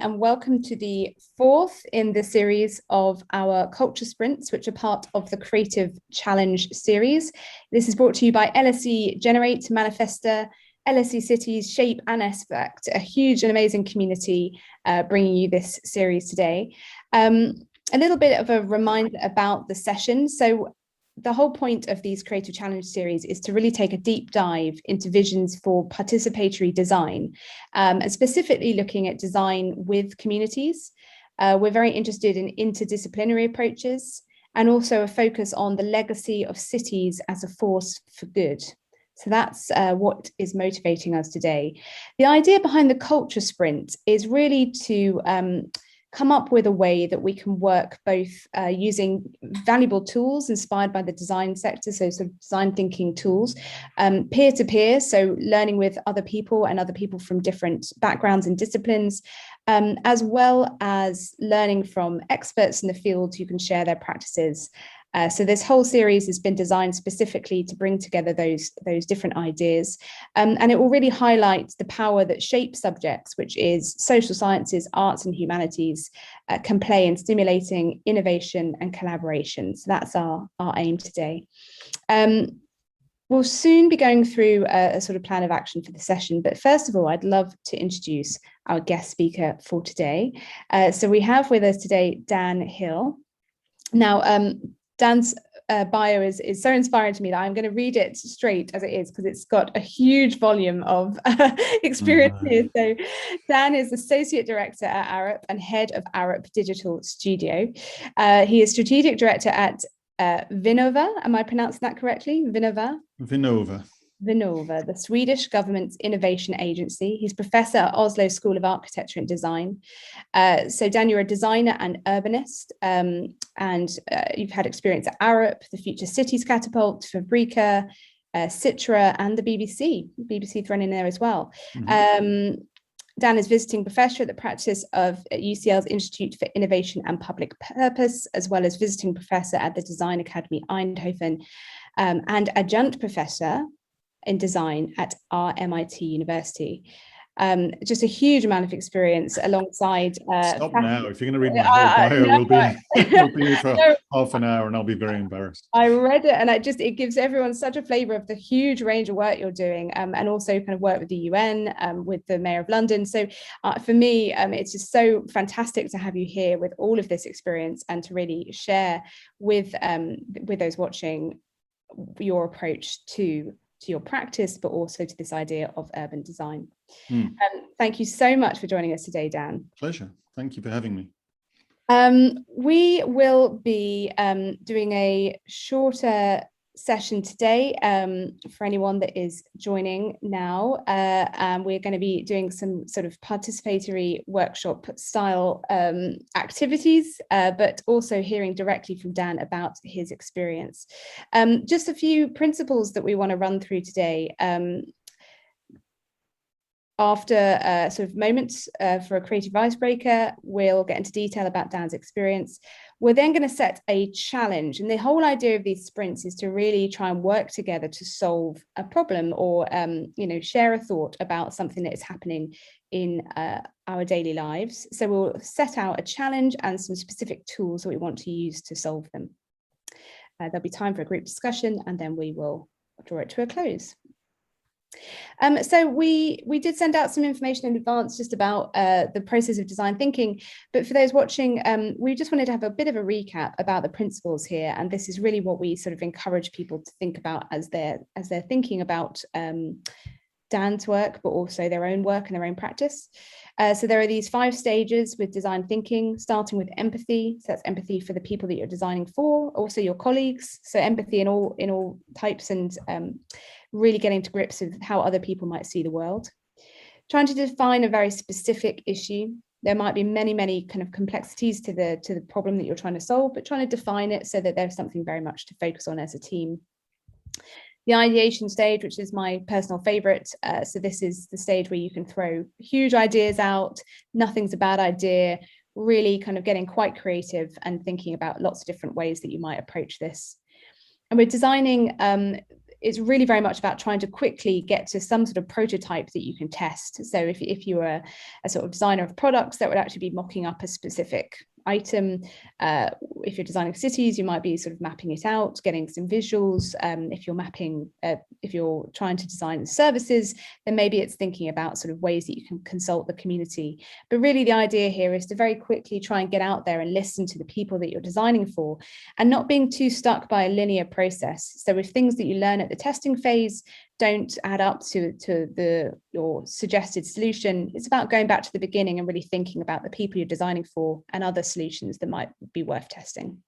and welcome to the fourth in the series of our culture sprints, which are part of the Creative Challenge series. This is brought to you by LSE Generate, Manifesta, LSE Cities, Shape and Aspect, a huge and amazing community bringing you this series today. A little bit of a reminder about the session. So the whole point of these Creative Challenge series is to really take a deep dive into visions for participatory design, and specifically looking at design with communities. We're very interested in interdisciplinary approaches and also a focus on the legacy of cities as a force for good. So that's what is motivating us today. The idea behind the culture sprint is really to come up with a way that we can work both using valuable tools inspired by the design sector, so sort of design thinking tools, peer-to-peer, so learning with other people and other people from different backgrounds and disciplines, as well as learning from experts in the field who can share their practices. So this whole series has been designed specifically to bring together those different ideas, and it will really highlight the power that shape subjects, which is social sciences, arts and humanities, can play in stimulating innovation and collaboration. So that's our aim today. We'll soon be going through a sort of plan of action for the session, but first of all, I'd love to introduce our guest speaker for today. So we have with us today Dan Hill. Now, Dan's bio is so inspiring to me that I'm going to read it straight as it is, because it's got a huge volume of experience here. So Dan is Associate Director at Arup and Head of Arup Digital Studio. He is Strategic Director at Vinnova. Am I pronouncing that correctly? Vinnova? Vinnova, the Swedish government's innovation agency. He's professor at Oslo School of Architecture and Design. So Dan, you're a designer and urbanist, and you've had experience at Arup, the Future Cities Catapult, Fabrica, Citra, and the BBC. BBC thrown in there as well. Mm-hmm. Dan is visiting professor at the practice of UCL's Institute for Innovation and Public Purpose, as well as visiting professor at the Design Academy Eindhoven, and adjunct professor in design at RMIT University. Just a huge amount of experience alongside... Stop now. If you're going to read my whole bio, we'll be here for half an hour and I'll be very embarrassed. I read it and it gives everyone such a flavour of the huge range of work you're doing, and also kind of work with the UN, with the Mayor of London. So for me, it's just so fantastic to have you here with all of this experience and to really share with those watching your approach to your practice, but also to this idea of urban design. Thank you so much for joining us today, Dan. Pleasure. Thank you for having me. We will be doing a shorter session today for anyone that is joining now, and we're going to be doing some sort of participatory workshop style activities, but also hearing directly from Dan about his experience. Just a few principles that we want to run through today. After sort of moments for a creative icebreaker, we'll get into detail about Dan's experience. We're then going to set a challenge, and the whole idea of these sprints is to really try and work together to solve a problem or share a thought about something that is happening in our daily lives. So we'll set out a challenge and some specific tools that we want to use to solve them. There'll be time for a group discussion, and then we will draw it to a close. So we did send out some information in advance just about the process of design thinking, but for those watching, we just wanted to have a bit of a recap about the principles here, and this is really what we sort of encourage people to think about as they're thinking about Dan's work, but also their own work and their own practice. So there are these 5 stages with design thinking, starting with empathy. So that's empathy for the people that you're designing for, also your colleagues. So empathy in all types, and really getting to grips with how other people might see the world. Trying to define a very specific issue. There might be many kind of complexities to the problem that you're trying to solve, but trying to define it so that there's something very much to focus on as a team. The ideation stage, which is my personal favorite. So this is the stage where you can throw huge ideas out. Nothing's a bad idea. Really kind of getting quite creative and thinking about lots of different ways that you might approach this. And we're designing it's really very much about trying to quickly get to some sort of prototype that you can test. So if you are a sort of designer of products, that would actually be mocking up a specific item. If you're designing cities, you might be sort of mapping it out, getting some visuals. If you're trying to design services, then maybe it's thinking about sort of ways that you can consult the community. But really the idea here is to very quickly try and get out there and listen to the people that you're designing for, and not being too stuck by a linear process. So if things that you learn at the testing phase don't add up to your suggested solution, it's about going back to the beginning and really thinking about the people you're designing for and other solutions that might be worth testing.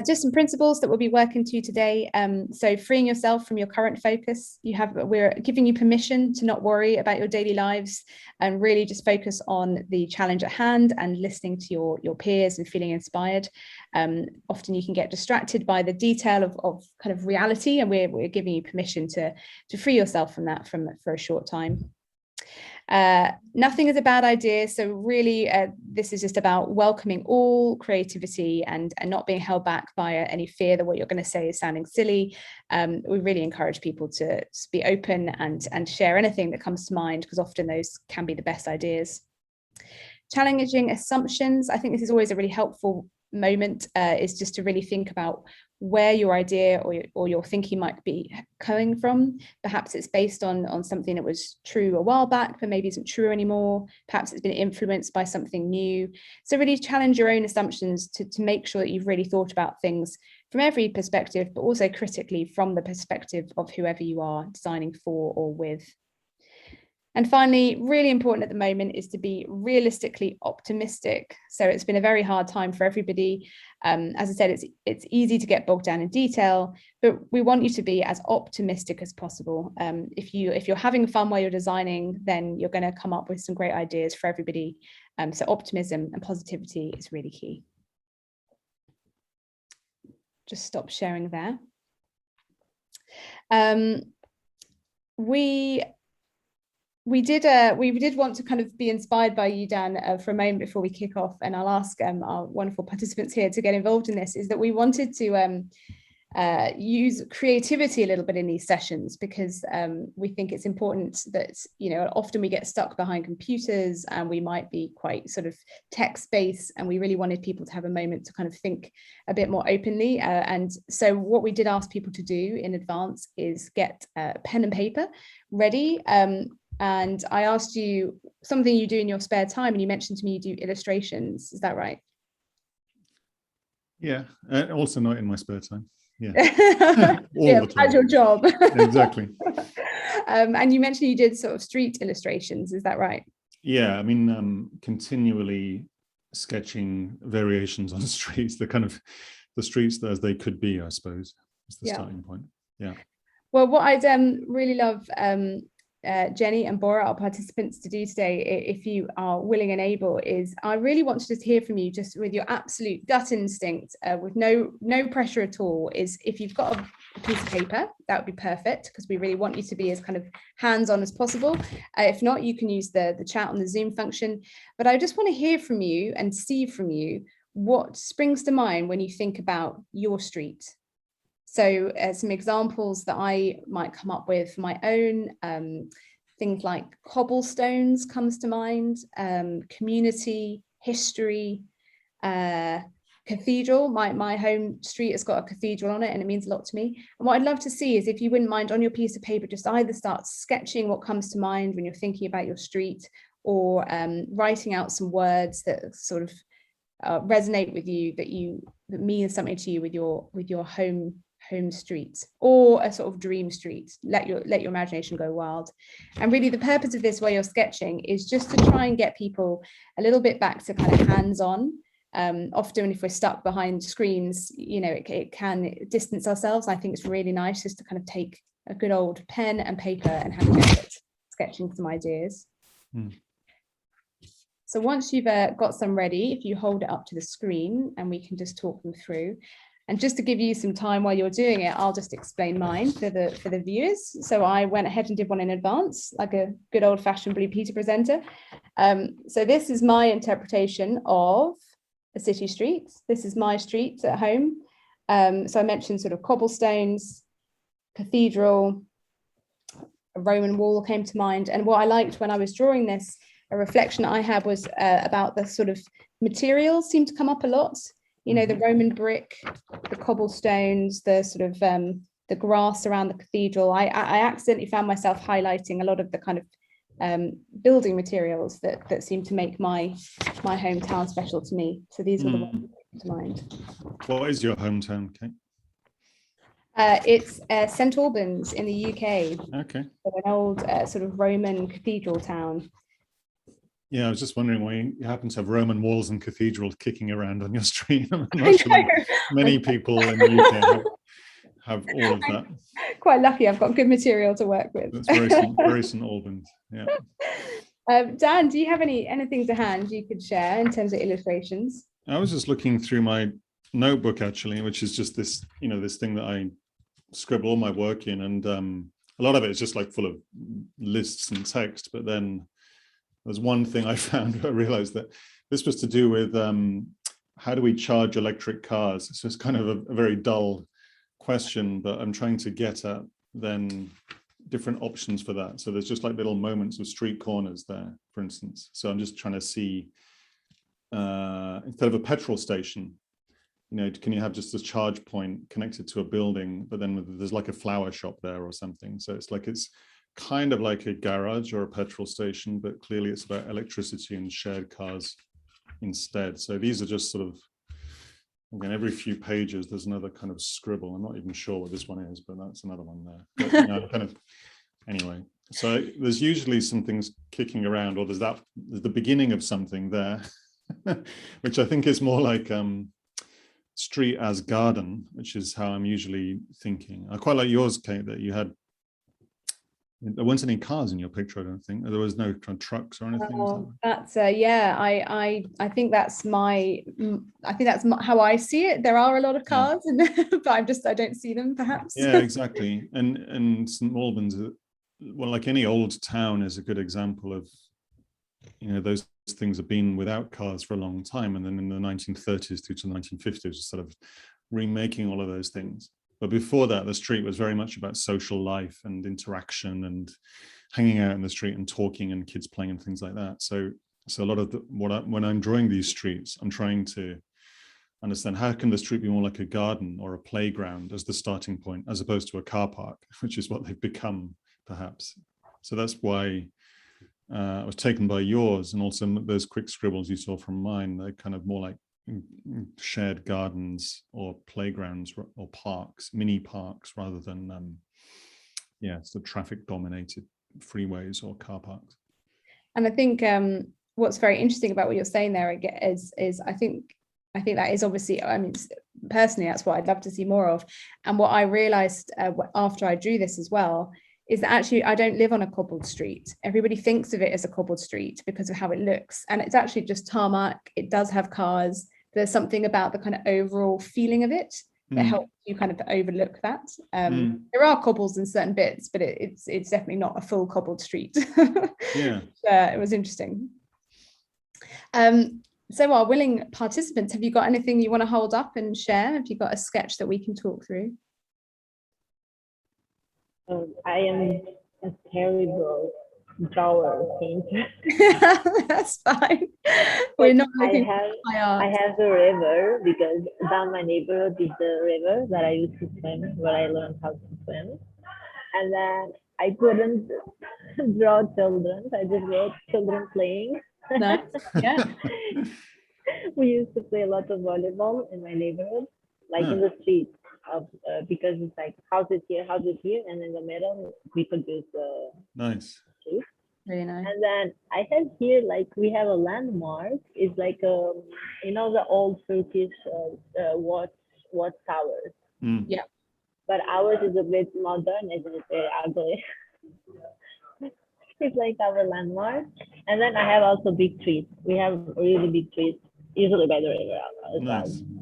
Just some principles that we'll be working to today. So freeing yourself from your current focus. We're giving you permission to not worry about your daily lives and really just focus on the challenge at hand and listening to your peers and feeling inspired. Often you can get distracted by the detail of kind of reality, and we're giving you permission to free yourself from that for a short time. Nothing is a bad idea. So really, this is just about welcoming all creativity and not being held back by any fear that what you're going to say is sounding silly. We really encourage people to be open and share anything that comes to mind, because often those can be the best ideas. Challenging assumptions. I think this is always a really helpful moment, is just to really think about where your idea or your thinking might be coming from. Perhaps it's based on something that was true a while back, but maybe isn't true anymore. Perhaps it's been influenced by something new. So really challenge your own assumptions to make sure that you've really thought about things from every perspective, but also critically from the perspective of whoever you are designing for or with. And finally, really important at the moment is to be realistically optimistic. So it's been a very hard time for everybody. As I said, it's easy to get bogged down in detail, but we want you to be as optimistic as possible. If you're having fun while you're designing, then you're going to come up with some great ideas for everybody. So optimism and positivity is really key. Just stop sharing there. We did want to kind of be inspired by you, Dan, for a moment before we kick off, and I'll ask our wonderful participants here to get involved in this, is that we wanted to use creativity a little bit in these sessions, because we think it's important that, often we get stuck behind computers and we might be quite sort of text-based, and we really wanted people to have a moment to kind of think a bit more openly. And so what we did ask people to do in advance is get pen and paper ready. And I asked you something you do in your spare time, and you mentioned to me you do illustrations. Is that right? Yeah, also not in my spare time. Yeah, all the time. As your job. Exactly. And you mentioned you did sort of street illustrations. Is that right? Yeah, I mean, continually sketching variations on streets, the streets as they could be, I suppose, is the starting point. Yeah. Well, what I'd really love Jenny and Bora, our participants, to do today, if you are willing and able, is I really want to just hear from you, just with your absolute gut instinct, with no pressure at all, is if you've got a piece of paper, that would be perfect, because we really want you to be as kind of hands-on as possible. If not, you can use the chat on the Zoom function. But I just want to hear from you and see from you what springs to mind when you think about your street. So some examples that I might come up with for my own, things like cobblestones comes to mind, community, history, cathedral. My home street has got a cathedral on it, and it means a lot to me. And what I'd love to see is, if you wouldn't mind, on your piece of paper, just either start sketching what comes to mind when you're thinking about your street, or writing out some words that sort of resonate with you, that mean something to you with your home street, or a sort of dream street. Let your imagination go wild. And really the purpose of this while you're sketching is just to try and get people a little bit back to kind of hands-on. Often if we're stuck behind screens, it can distance ourselves. I think it's really nice just to kind of take a good old pen and paper and have a go at sketching some ideas. So once you've got some ready, if you hold it up to the screen, and we can just talk them through. And just to give you some time while you're doing it, I'll just explain mine for the viewers. So I went ahead and did one in advance, like a good old-fashioned Blue Peter presenter. So this is my interpretation of a city street. This is my street at home. So I mentioned sort of cobblestones, cathedral, a Roman wall came to mind. And what I liked when I was drawing this, a reflection I had was about the sort of materials seem to come up a lot. You know, the Roman brick, the cobblestones, the sort of the grass around the cathedral. I accidentally found myself highlighting a lot of the kind of building materials that seem to make my hometown special to me. So these are the ones that came to mind. What is your hometown, Kate? It's St Albans in the UK. Okay. So an old sort of Roman cathedral town. Yeah, I was just wondering why you happen to have Roman walls and cathedrals kicking around on your street. I'm not sure many people in the UK have all of that. Quite lucky, I've got good material to work with. That's very St Albans. Yeah. Dan, do you have anything to hand you could share in terms of illustrations? I was just looking through my notebook actually, which is just this, this thing that I scribble all my work in, and a lot of it is just like full of lists and text. But then there's one thing I found. I realized that this was to do with how do we charge electric cars? So it's kind of a very dull question, but I'm trying to get at then different options for that. So there's just like little moments of street corners there, for instance. So I'm just trying to see, instead of a petrol station, can you have just a charge point connected to a building, but then there's like a flower shop there or something. So it's kind of like a garage or a petrol station, but clearly it's about electricity and shared cars instead. So these are just sort of, again, every few pages, there's another kind of scribble. I'm not even sure what this one is, but that's another one there. But, anyway, so there's usually some things kicking around, or there's the beginning of something there, which I think is more like street as garden, which is how I'm usually thinking. I quite like yours, Kate, that there weren't any cars in your picture, I don't think. There was no kind of trucks or anything. Oh, that's yeah. I think that's how I see it. There are a lot of cars, but I don't see them, perhaps. Yeah, exactly. And St Albans, well, like any old town, is a good example of those things have been without cars for a long time, and then in the 1930s through to the 1950s, sort of remaking all of those things. But before that, the street was very much about social life and interaction and hanging out in the street and talking and kids playing and things like that. So a lot of when I'm drawing these streets, I'm trying to understand how can the street be more like a garden or a playground as the starting point, as opposed to a car park, which is what they've become, perhaps. So that's why I was taken by yours, and also those quick scribbles you saw from mine. They're kind of more like shared gardens or playgrounds or parks, mini parks, rather than the traffic dominated freeways or car parks. And I think what's very interesting about what you're saying there is I think that is obviously, personally, that's what I'd love to see more of. And what I realized after I drew this as well is that actually I don't live on a cobbled street. Everybody thinks of it as a cobbled street because of how it looks, and it's actually just tarmac. It does have cars. There's something about the kind of overall feeling of it that helps you kind of overlook that. There are cobbles in certain bits, but it's definitely not a full cobbled street. Yeah. It was interesting. So our willing participants, have you got anything you want to hold up and share? Have you got a sketch that we can talk through? I am a terrible drawer painter. That's fine. We're not looking I have the river, because down my neighborhood is the river that I used to swim, where I learned how to swim. And then I couldn't draw children. I just wrote children playing. Nice. Yeah. We used to play a lot of volleyball in my neighborhood, like in the street. Because it's like houses here, and in the middle we could use the nice street. Really nice. And then I have here, like, we have a landmark. It's like the old Turkish watch towers. Yeah. But ours is a bit modern, and it's very ugly. It's like our landmark. And then I have also big trees. We have really big trees, usually by the river as nice. well.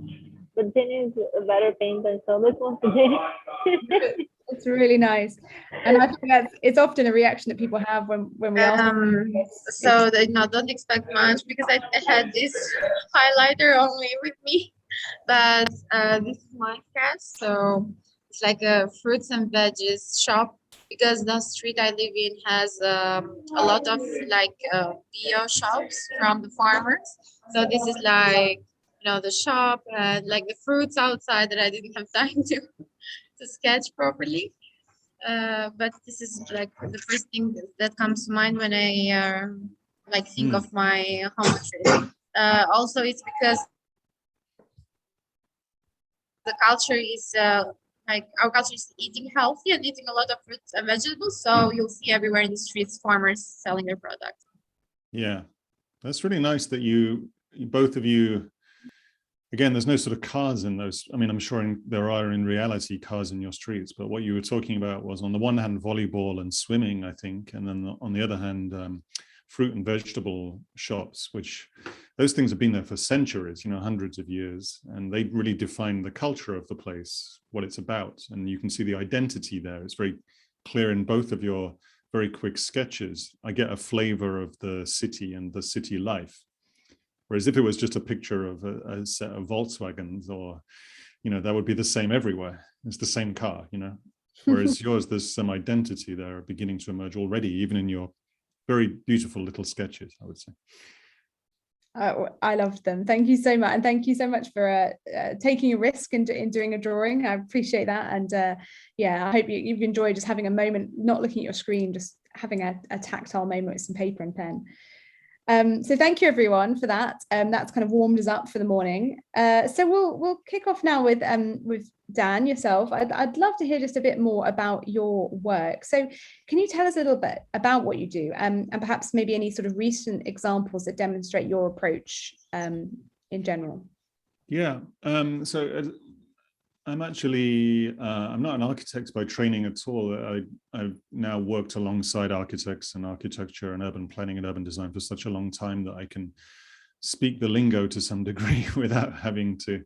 But Jenny is a better painter, so let's want to Jenny. It's really nice, and I think it's often a reaction that people have when we ask. So don't expect much, because I had this highlighter only with me, But this is my cat, so it's like a fruits and veggies shop, because the street I live in has a lot of like bio shops from the farmers. So this is like, the shop, like the fruits outside that I didn't have time to sketch properly. But this is like the first thing that comes to mind when I like think of my home trip. Also, it's because the culture is like our culture is eating healthy and eating a lot of fruits and vegetables. So you'll see everywhere in the streets farmers selling their products. Yeah, that's really nice that you both of you. Again, there's no sort of cars in those. I mean, I'm sure there are in reality cars in your streets, but what you were talking about was on the one hand volleyball and swimming, I think, and then on the other hand fruit and vegetable shops, which those things have been there for centuries, hundreds of years, and they really define the culture of the place, what it's about, and you can see the identity there. It's very clear in both of your very quick sketches. I get a flavor of the city and the city life. Whereas if it was just a picture of a set of Volkswagens, or, that would be the same everywhere. It's the same car, Whereas yours, there's some identity there beginning to emerge already, even in your very beautiful little sketches, I would say. I loved them. Thank you so much. And thank you so much for taking a risk in doing a drawing. I appreciate that. And yeah, I hope you've enjoyed just having a moment, not looking at your screen, just having a tactile moment with some paper and pen. So thank you everyone for that. That's kind of warmed us up for the morning. So we'll kick off now with Dan, yourself. I'd love to hear just a bit more about your work. So can you tell us a little bit about what you do, and perhaps maybe any sort of recent examples that demonstrate your approach in general? Yeah. So I'm actually, I'm not an architect by training at all. I've now worked alongside architects and architecture and urban planning and urban design for such a long time that I can speak the lingo to some degree without having to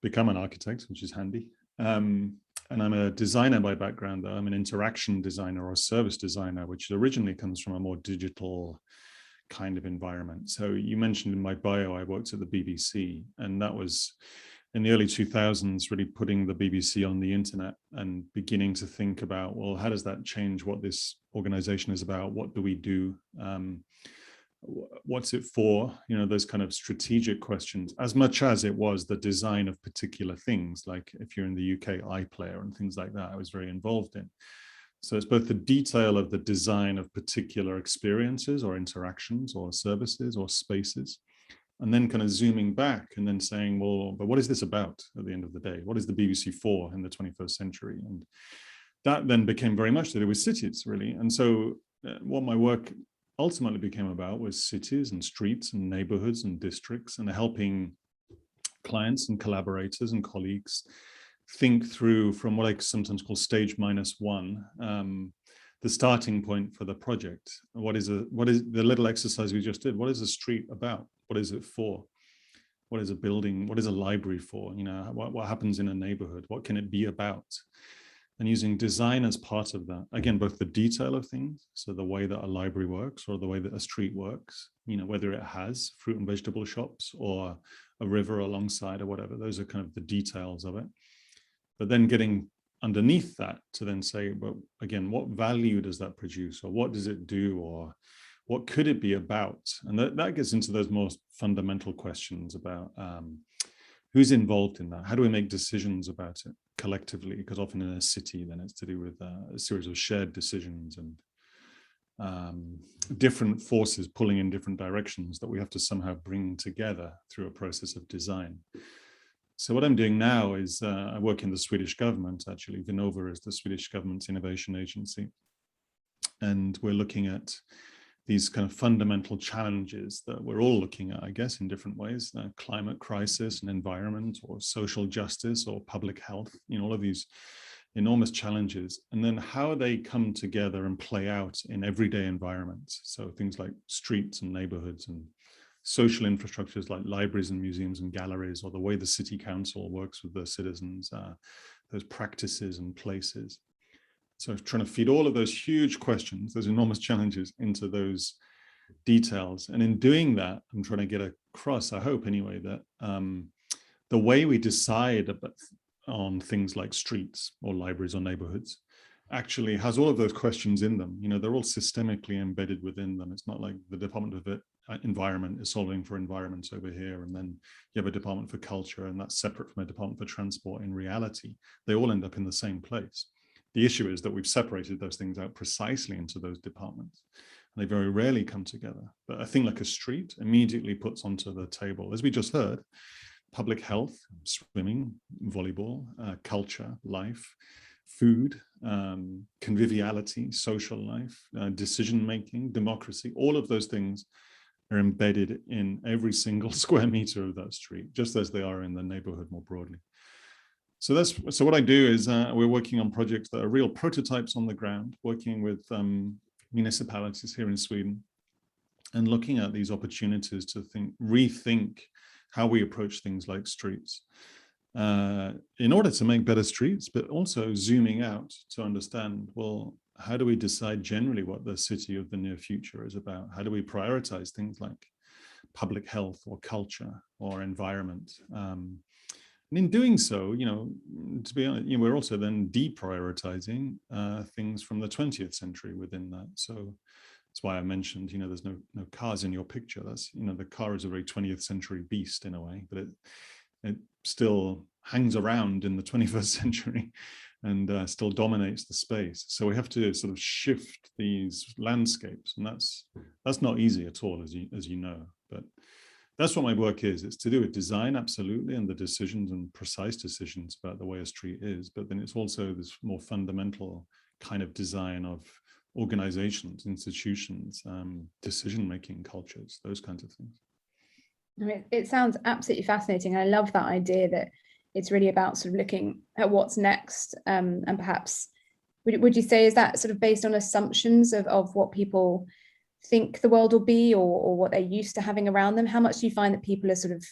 become an architect, which is handy. And I'm a designer by background, though. I'm an interaction designer or service designer, which originally comes from a more digital kind of environment. So you mentioned in my bio, I worked at the BBC, and that was in the early 2000s, really putting the BBC on the internet and beginning to think about, well, how does that change what this organization is about? What do we do? What's it for? Those kind of strategic questions, as much as it was the design of particular things, like if you're in the UK, iPlayer and things like that, I was very involved in. So it's both the detail of the design of particular experiences or interactions or services or spaces, and then kind of zooming back and then saying, well, but what is this about at the end of the day? What is the BBC for in the 21st century? And that then became very much to do with cities, really. And so what my work ultimately became about was cities and streets and neighborhoods and districts, and helping clients and collaborators and colleagues think through from what I sometimes call stage -1, the starting point for the project. What is the little exercise we just did? What is a street about? What is it for? What is a building? What is a library for? What happens in a neighborhood? What can it be about? And using design as part of that, again, both the detail of things, so the way that a library works or the way that a street works, whether it has fruit and vegetable shops or a river alongside or whatever, those are kind of the details of it. But then getting underneath that to then say, but again, what value does that produce, or what does it do, or what could it be about? And that gets into those most fundamental questions about who's involved in that? How do we make decisions about it collectively? Because often in a city, then it's to do with a series of shared decisions and different forces pulling in different directions that we have to somehow bring together through a process of design. So what I'm doing now is I work in the Swedish government, actually. Vinnova is the Swedish government's innovation agency. And we're looking at these kind of fundamental challenges that we're all looking at, I guess, in different ways, climate crisis and environment, or social justice or public health, all of these enormous challenges, and then how they come together and play out in everyday environments. So things like streets and neighborhoods and social infrastructures like libraries and museums and galleries, or the way the city council works with the citizens, those practices and places. So trying to feed all of those huge questions, those enormous challenges, into those details. And in doing that, I'm trying to get across, I hope anyway, that the way we decide on things like streets or libraries or neighborhoods actually has all of those questions in them. You know, they're all systemically embedded within them. It's not like the Department of Environment is solving for environments over here, and then you have a department for culture, and that's separate from a department for transport. In reality, they all end up in the same place. The issue is that we've separated those things out precisely into those departments. They very rarely come together. But a thing like a street immediately puts onto the table, as we just heard, public health, swimming, volleyball, culture, life, food, conviviality, social life, decision-making, democracy, all of those things are embedded in every single square meter of that street, just as they are in the neighborhood more broadly. So what I do is we're working on projects that are real prototypes on the ground, working with municipalities here in Sweden, and looking at these opportunities to rethink how we approach things like streets in order to make better streets, but also zooming out to understand, well, how do we decide generally what the city of the near future is about? How do we prioritize things like public health or culture or environment? And in doing so, you know, to be honest, you know, we're also then deprioritizing things from the 20th century within that. So that's why I mentioned, you know, there's no cars in your picture. That's, you know, the car is a very 20th century beast in a way, but it still hangs around in the 21st century and still dominates the space. So we have to sort of shift these landscapes, and that's not easy at all, as you know. But that's what my work is. It's to do with design, absolutely, and the decisions and precise decisions about the way a street is. But then it's also this more fundamental kind of design of organizations, institutions, decision-making cultures, those kinds of things. I mean, it sounds absolutely fascinating. I love that idea that it's really about sort of looking at what's next, and perhaps would you say, is that sort of based on assumptions of what people think the world will be, or what they're used to having around them? How much do you find that people are sort of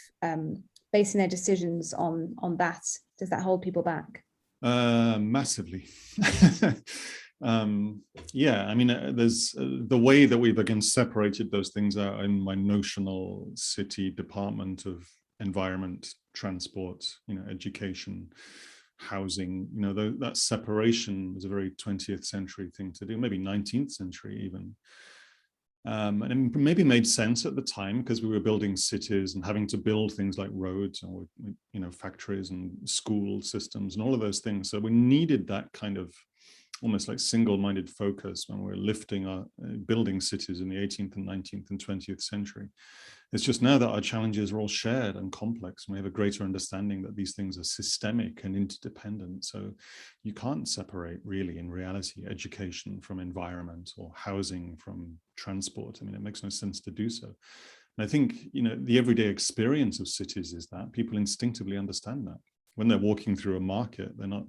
basing their decisions on that? Does that hold people back? Massively. Yeah, I mean, there's the way that we've again separated those things out in my notional city department of environment, transport, you know, education, housing, you know, that separation was a very 20th century thing to do, maybe 19th century even. And it maybe made sense at the time because we were building cities and having to build things like roads or, you know, factories and school systems and all of those things. So we needed that kind of almost like single-minded focus when we're lifting our building cities in the 18th and 19th and 20th century. It's just now that our challenges are all shared and complex, and we have a greater understanding that these things are systemic and interdependent. So you can't separate really in reality education from environment or housing from transport. I mean, it makes no sense to do so. And I think, you know, the everyday experience of cities is that people instinctively understand that. When they're walking through a market, they're not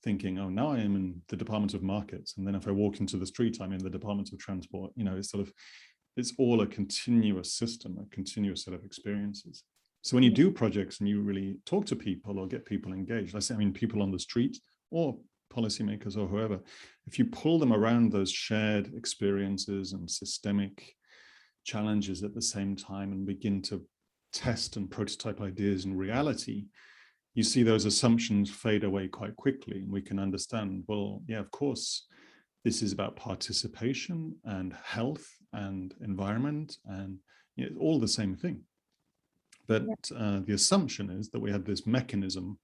thinking, oh, now I am in the Department of Markets, and then if I walk into the street, I'm in the Department of Transport. You know, it's all a continuous system, a continuous set of experiences. So when you do projects and you really talk to people or get people engaged, I mean, people on the street or policymakers or whoever, if you pull them around those shared experiences and systemic challenges at the same time and begin to test and prototype ideas in reality, you see those assumptions fade away quite quickly. And we can understand, well, yeah, of course, this is about participation and health and environment, and you know, all the same thing. But the assumption is that we have this mechanism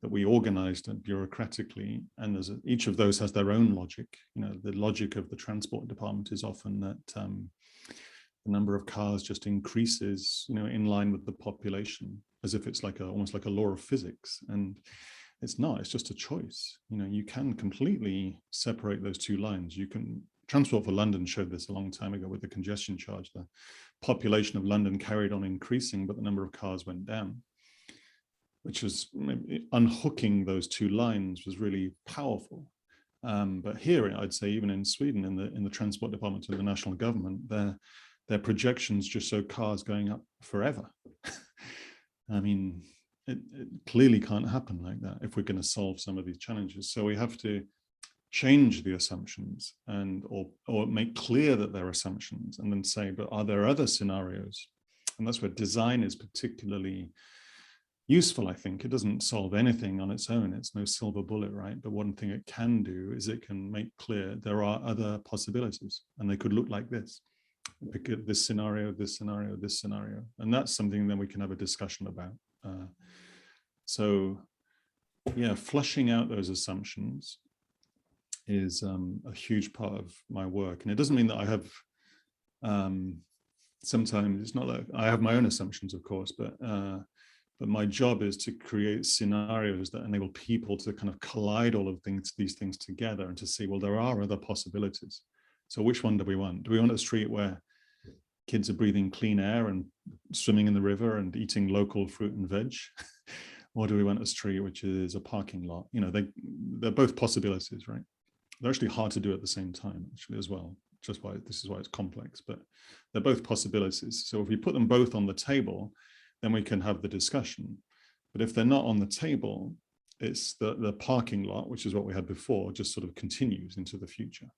that we organized bureaucratically, and each of those has their own logic. You know, the logic of the transport department is often that the number of cars just increases, you know, in line with the population, as if it's like almost like a law of physics. And it's not, it's just a choice. You know, you can completely separate those two lines. You can, Transport for London showed this a long time ago with the congestion charge. The population of London carried on increasing, but the number of cars went down, which was unhooking those two lines was really powerful. But here, I'd say even in Sweden, in the transport department of the national government, their projections just show cars going up forever. I mean, it clearly can't happen like that if we're going to solve some of these challenges. So we have to change the assumptions or make clear that they're assumptions, and then say, but are there other scenarios? And that's where design is particularly, useful, I think. It doesn't solve anything on its own. It's no silver bullet, right? But one thing it can do is it can make clear there are other possibilities, and they could look like this. Pick this scenario, this scenario, this scenario. And that's something then we can have a discussion about. So yeah, flushing out those assumptions is a huge part of my work. And it doesn't mean that I have, sometimes it's not like I have my own assumptions, of course, but my job is to create scenarios that enable people to kind of collide all of these things together and to see, well, there are other possibilities. So which one do we want? Do we want a street where kids are breathing clean air and swimming in the river and eating local fruit and veg? Or do we want a street which is a parking lot? You know, they're both possibilities, right? They're actually hard to do at the same time, actually, as well. Just why this is why it's complex, but they're both possibilities. So if we put them both on the table, then we can have the discussion. But if they're not on the table, it's the parking lot, which is what we had before, just sort of continues into the future.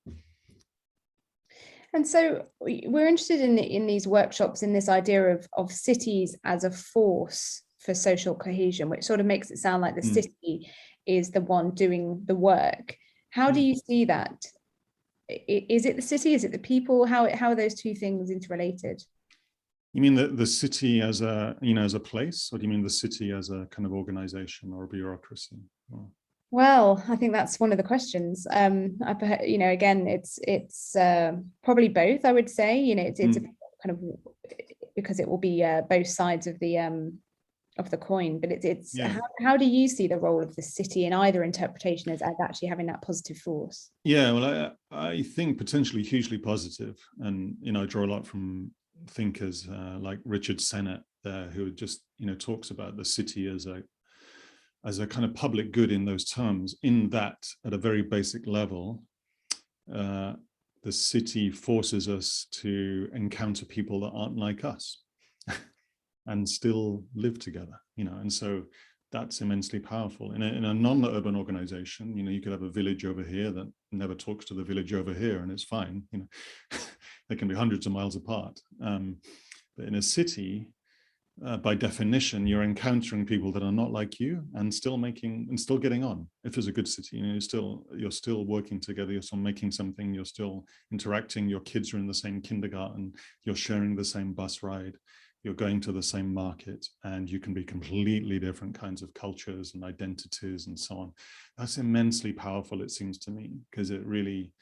And so we're interested in these workshops, in this idea of cities as a force for social cohesion, which sort of makes it sound like the city is the one doing the work. How do you see that? Is it the city? Is it the people? How are those two things interrelated? You mean the city as a, as a place, or do you mean the city as a kind of organization or a bureaucracy? Well, I think that's one of the questions. Again, it's probably both, I would say. It's a kind of, because it will be both sides of the coin. But it's how do you see the role of the city in either interpretation as actually having that positive force? Yeah, well, I think potentially hugely positive, and I draw a lot from thinkers like Richard Sennett there, who just talks about the city as a kind of public good in those terms, in that at a very basic level, the city forces us to encounter people that aren't like us and still live together, and so that's immensely powerful. In a non-urban organization, you could have a village over here that never talks to the village over here, and it's fine. They can be hundreds of miles apart. But in a city, by definition, you're encountering people that are not like you and still getting on. If it's a good city, you're still working together, you're still making something, you're still interacting, your kids are in the same kindergarten, you're sharing the same bus ride, you're going to the same market, and you can be completely different kinds of cultures and identities and so on. That's immensely powerful, it seems to me, because it really,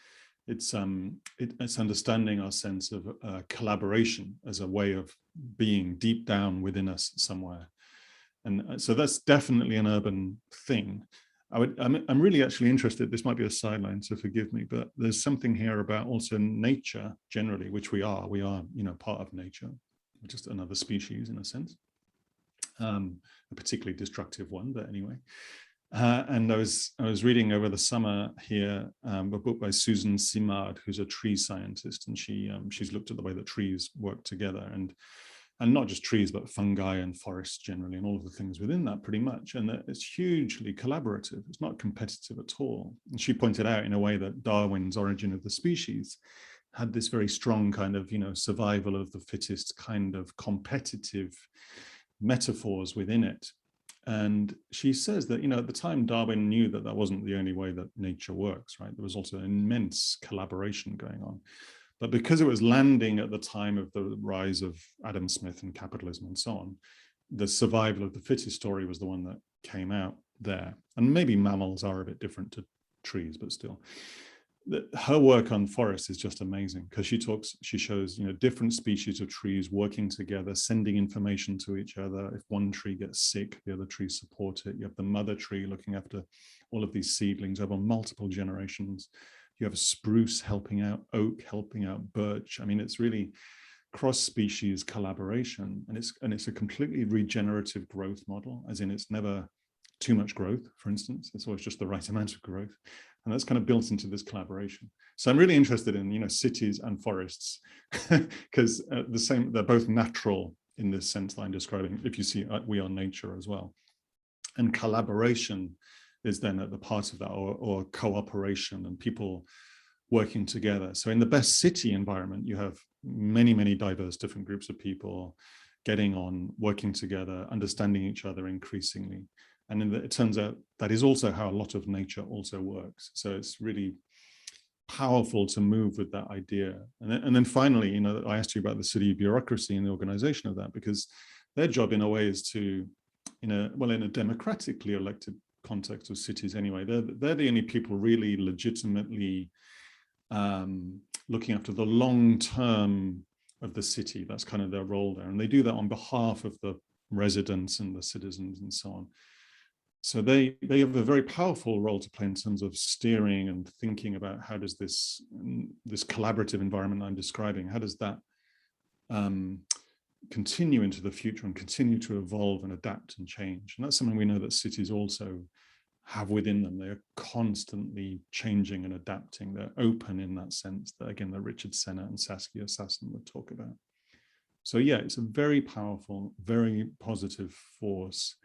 it's understanding our sense of collaboration as a way of being deep down within us somewhere. And so that's definitely an urban thing. I'm really actually interested, this might be a sideline, so forgive me, but there's something here about also nature generally, which we are, part of nature, just another species in a sense, a particularly destructive one, but anyway. And I was reading over the summer here a book by Susan Simard, who's a tree scientist, and she's looked at the way that trees work together, and not just trees, but fungi and forests generally, and all of the things within that pretty much. And that it's hugely collaborative. It's not competitive at all. And she pointed out in a way that Darwin's Origin of the Species had this very strong kind of, survival of the fittest kind of competitive metaphors within it. And she says that, at the time Darwin knew that wasn't the only way that nature works, right? There was also immense collaboration going on. But because it was landing at the time of the rise of Adam Smith and capitalism and so on, the survival of the fittest story was the one that came out there. And maybe mammals are a bit different to trees, but still. Her work on forests is just amazing, because she shows, different species of trees working together, sending information to each other. If one tree gets sick, the other trees support it. You have the mother tree looking after all of these seedlings over multiple generations. You have a spruce helping out oak, helping out birch. I mean, it's really cross-species collaboration, and it's a completely regenerative growth model, as in it's never too much growth, for instance. It's always just the right amount of growth. And that's kind of built into this collaboration. So I'm really interested in, cities and forests, because they're both natural in this sense that I'm describing. If you see, we are nature as well. And collaboration is then at the part of that, or cooperation and people working together. So in the best city environment, you have many, many diverse different groups of people. getting on, working together, understanding each other increasingly. And it turns out that is also how a lot of nature also works. So it's really powerful to move with that idea. And then finally, I asked you about the city bureaucracy and the organization of that, because their job in a way is to, in a democratically elected context of cities anyway, they're the only people really legitimately looking after the long term of the city. That's kind of their role there. And they do that on behalf of the residents and the citizens and so on. So they have a very powerful role to play in terms of steering and thinking about how does this collaborative environment I'm describing, how does that continue into the future and continue to evolve and adapt and change. And that's something we know that cities also have within them. They're constantly changing and adapting. They're open in that sense that, again, that Richard Sennett and Saskia Sassen would talk about. So yeah, it's a very powerful, very positive force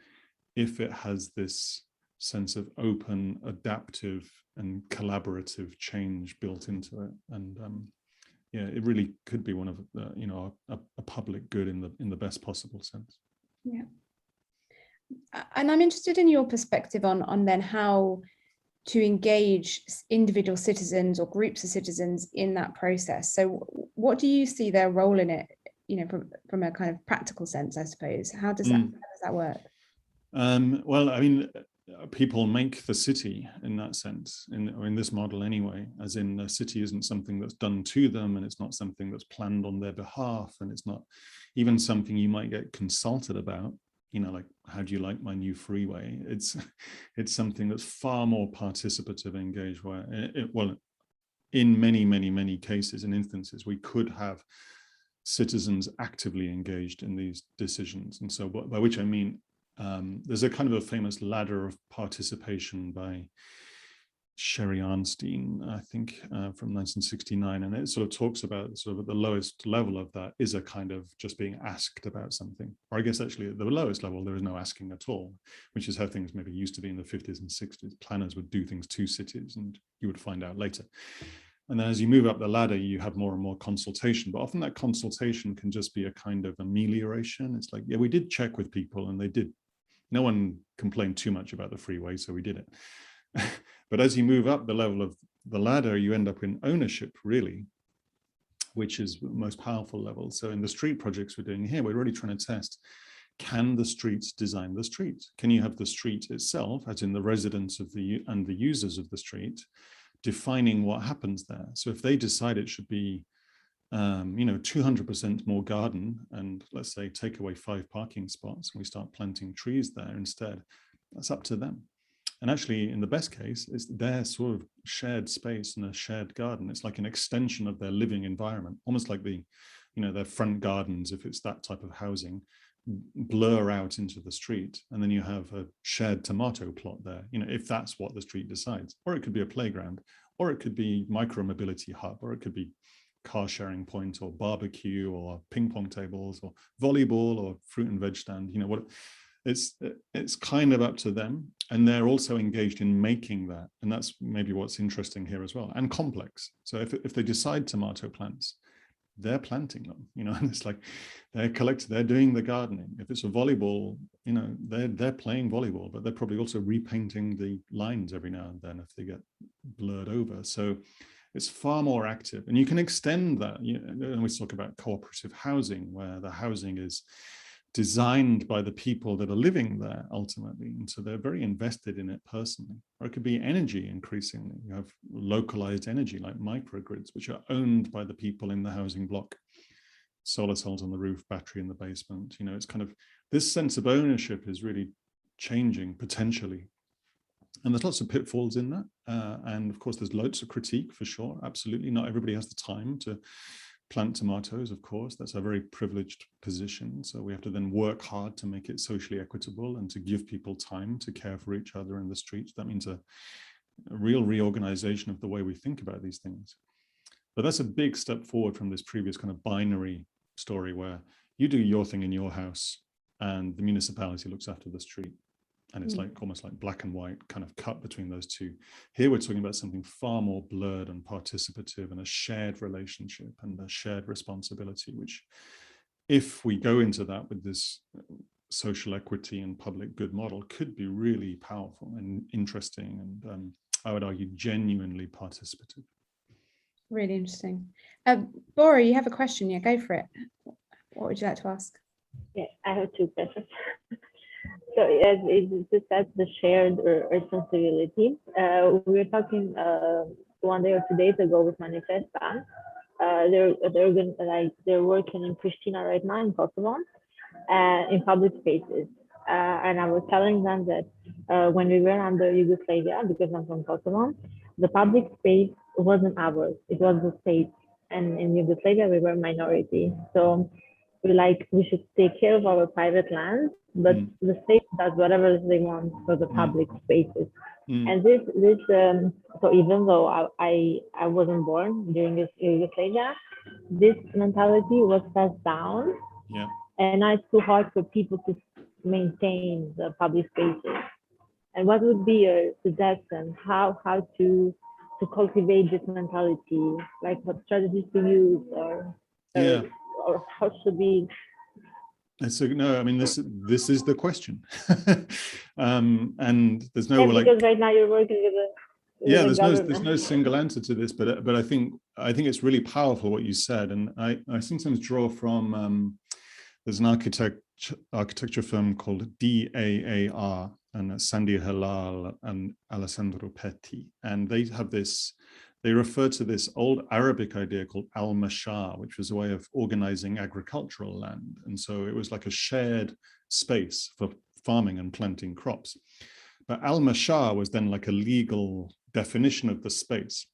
if it has this sense of open, adaptive, and collaborative change built into it. And yeah, it really could be one of the, a public good in the best possible sense. Yeah. And I'm interested in your perspective on then how to engage individual citizens or groups of citizens in that process. So what do you see their role in it, from a kind of practical sense, I suppose? How does that work? Well, I mean, people make the city in that sense, in this model anyway, as in a city isn't something that's done to them, and it's not something that's planned on their behalf, and it's not even something you might get consulted about, like, how do you like my new freeway? It's something that's far more participative, engaged, where, well, in many cases and instances, we could have citizens actively engaged in these decisions. And so by which I mean, there's a kind of a famous ladder of participation by Sherry Arnstein, I think, from 1969, and it sort of talks about sort of at the lowest level of that is a kind of just being asked about something, or I guess actually at the lowest level there is no asking at all, which is how things maybe used to be in the 50s and 60s. Planners would do things to cities, and you would find out later. And then as you move up the ladder, you have more and more consultation, but often that consultation can just be a kind of amelioration. It's like, yeah, we did check with people and they did. No one complained too much about the freeway, so we did it. But as you move up the level of the ladder, you end up in ownership, really, which is the most powerful level. So in the street projects we're doing here, we're really trying to test, can the streets design the street? Can you have the street itself, as in the residents of and the users of the street, defining what happens there? So if they decide it should be 200% more garden, and let's say take away 5 parking spots, and we start planting trees there instead, that's up to them. And actually, in the best case, it's their sort of shared space and a shared garden. It's like an extension of their living environment, almost like their front gardens, if it's that type of housing, blur out into the street, and then you have a shared tomato plot there, if that's what the street decides. Or it could be a playground, or it could be micro-mobility hub, or it could be car sharing point, or barbecue, or ping pong tables, or volleyball, or fruit and veg stand. What it's kind of up to them, and they're also engaged in making that. And that's maybe what's interesting here as well, and complex. So if they decide tomato plants, they're planting them, and it's like they're doing the gardening. If it's a volleyball, they're playing volleyball, but they're probably also repainting the lines every now and then if they get blurred over. So it's far more active, and you can extend that. And we talk about cooperative housing, where the housing is designed by the people that are living there ultimately, and so they're very invested in it personally. Or it could be energy. Increasingly, you have localized energy like microgrids, which are owned by the people in the housing block. Solar cells on the roof, battery in the basement. It's kind of, this sense of ownership is really changing potentially. And there's lots of pitfalls in that. And of course, there's loads of critique for sure. Absolutely. Not everybody has the time to plant tomatoes, of course. That's a very privileged position. So we have to then work hard to make it socially equitable and to give people time to care for each other in the streets. That means a real reorganization of the way we think about these things. But that's a big step forward from this previous kind of binary story where you do your thing in your house and the municipality looks after the street. And it's like almost like black and white kind of cut between those two. Here we're talking about something far more blurred and participative, and a shared relationship and a shared responsibility, which if we go into that with this social equity and public good model, could be really powerful and interesting, and I would argue genuinely participative. Really interesting. Bora, you have a question? Yeah, go for it. What would you like to ask? Yeah, I have two questions. So as it just as the shared responsibility, we were talking 1 day or 2 days ago with Manifesta. They're working in Pristina right now in Kosovo, in public spaces. And I was telling them that when we were under Yugoslavia, because I'm from Kosovo, the public space wasn't ours; it was the state. And in Yugoslavia, we were minority, so we should take care of our private lands, but the state does whatever they want for the public spaces. And so even though I wasn't born during this Yugoslavia, this mentality was passed down. Yeah. And now it's too hard for people to maintain the public spaces. And what would be your suggestion? How to cultivate this mentality? Like what strategies to use, or how should we? No, I mean, this is the question. And there's no because right now you're working with there's no single answer to this, but I think it's really powerful what you said, and I sometimes draw from there's an architecture firm called DAAR, and Sandy Halal and Alessandro Petti, and they refer to this old Arabic idea called al-mashar, which was a way of organizing agricultural land. And so it was like a shared space for farming and planting crops. But al-mashar was then like a legal definition of the space.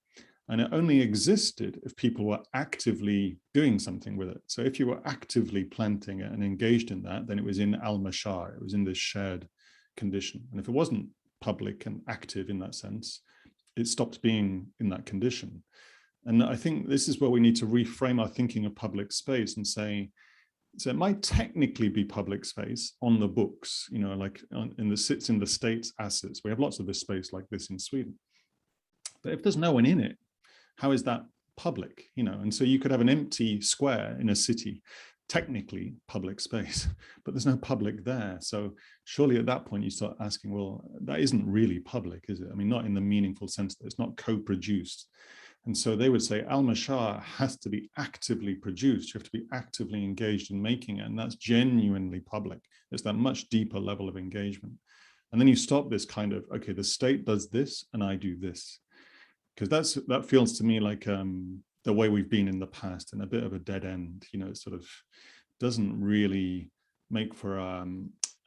And it only existed if people were actively doing something with it. So if you were actively planting it and engaged in that, then it was in al-mashar, it was in this shared condition. And if it wasn't public and active in that sense, it stopped being in that condition. And I think this is where we need to reframe our thinking of public space and say, so it might technically be public space on the books, like sits in the state's assets. We have lots of this space like this in Sweden. But if there's no one in it, how is that public? And so you could have an empty square in a city, technically public space, but there's no public there. So surely at that point you start asking, well, that isn't really public, is it? I mean, not in the meaningful sense that it's not co-produced. And so they would say al-mashar has to be actively produced. You have to be actively engaged in making it, and that's genuinely public. It's that much deeper level of engagement. And then you stop this kind of, okay, the state does this and I do this. Because that feels to me like the way we've been in the past, and a bit of a dead end. It sort of doesn't really make for a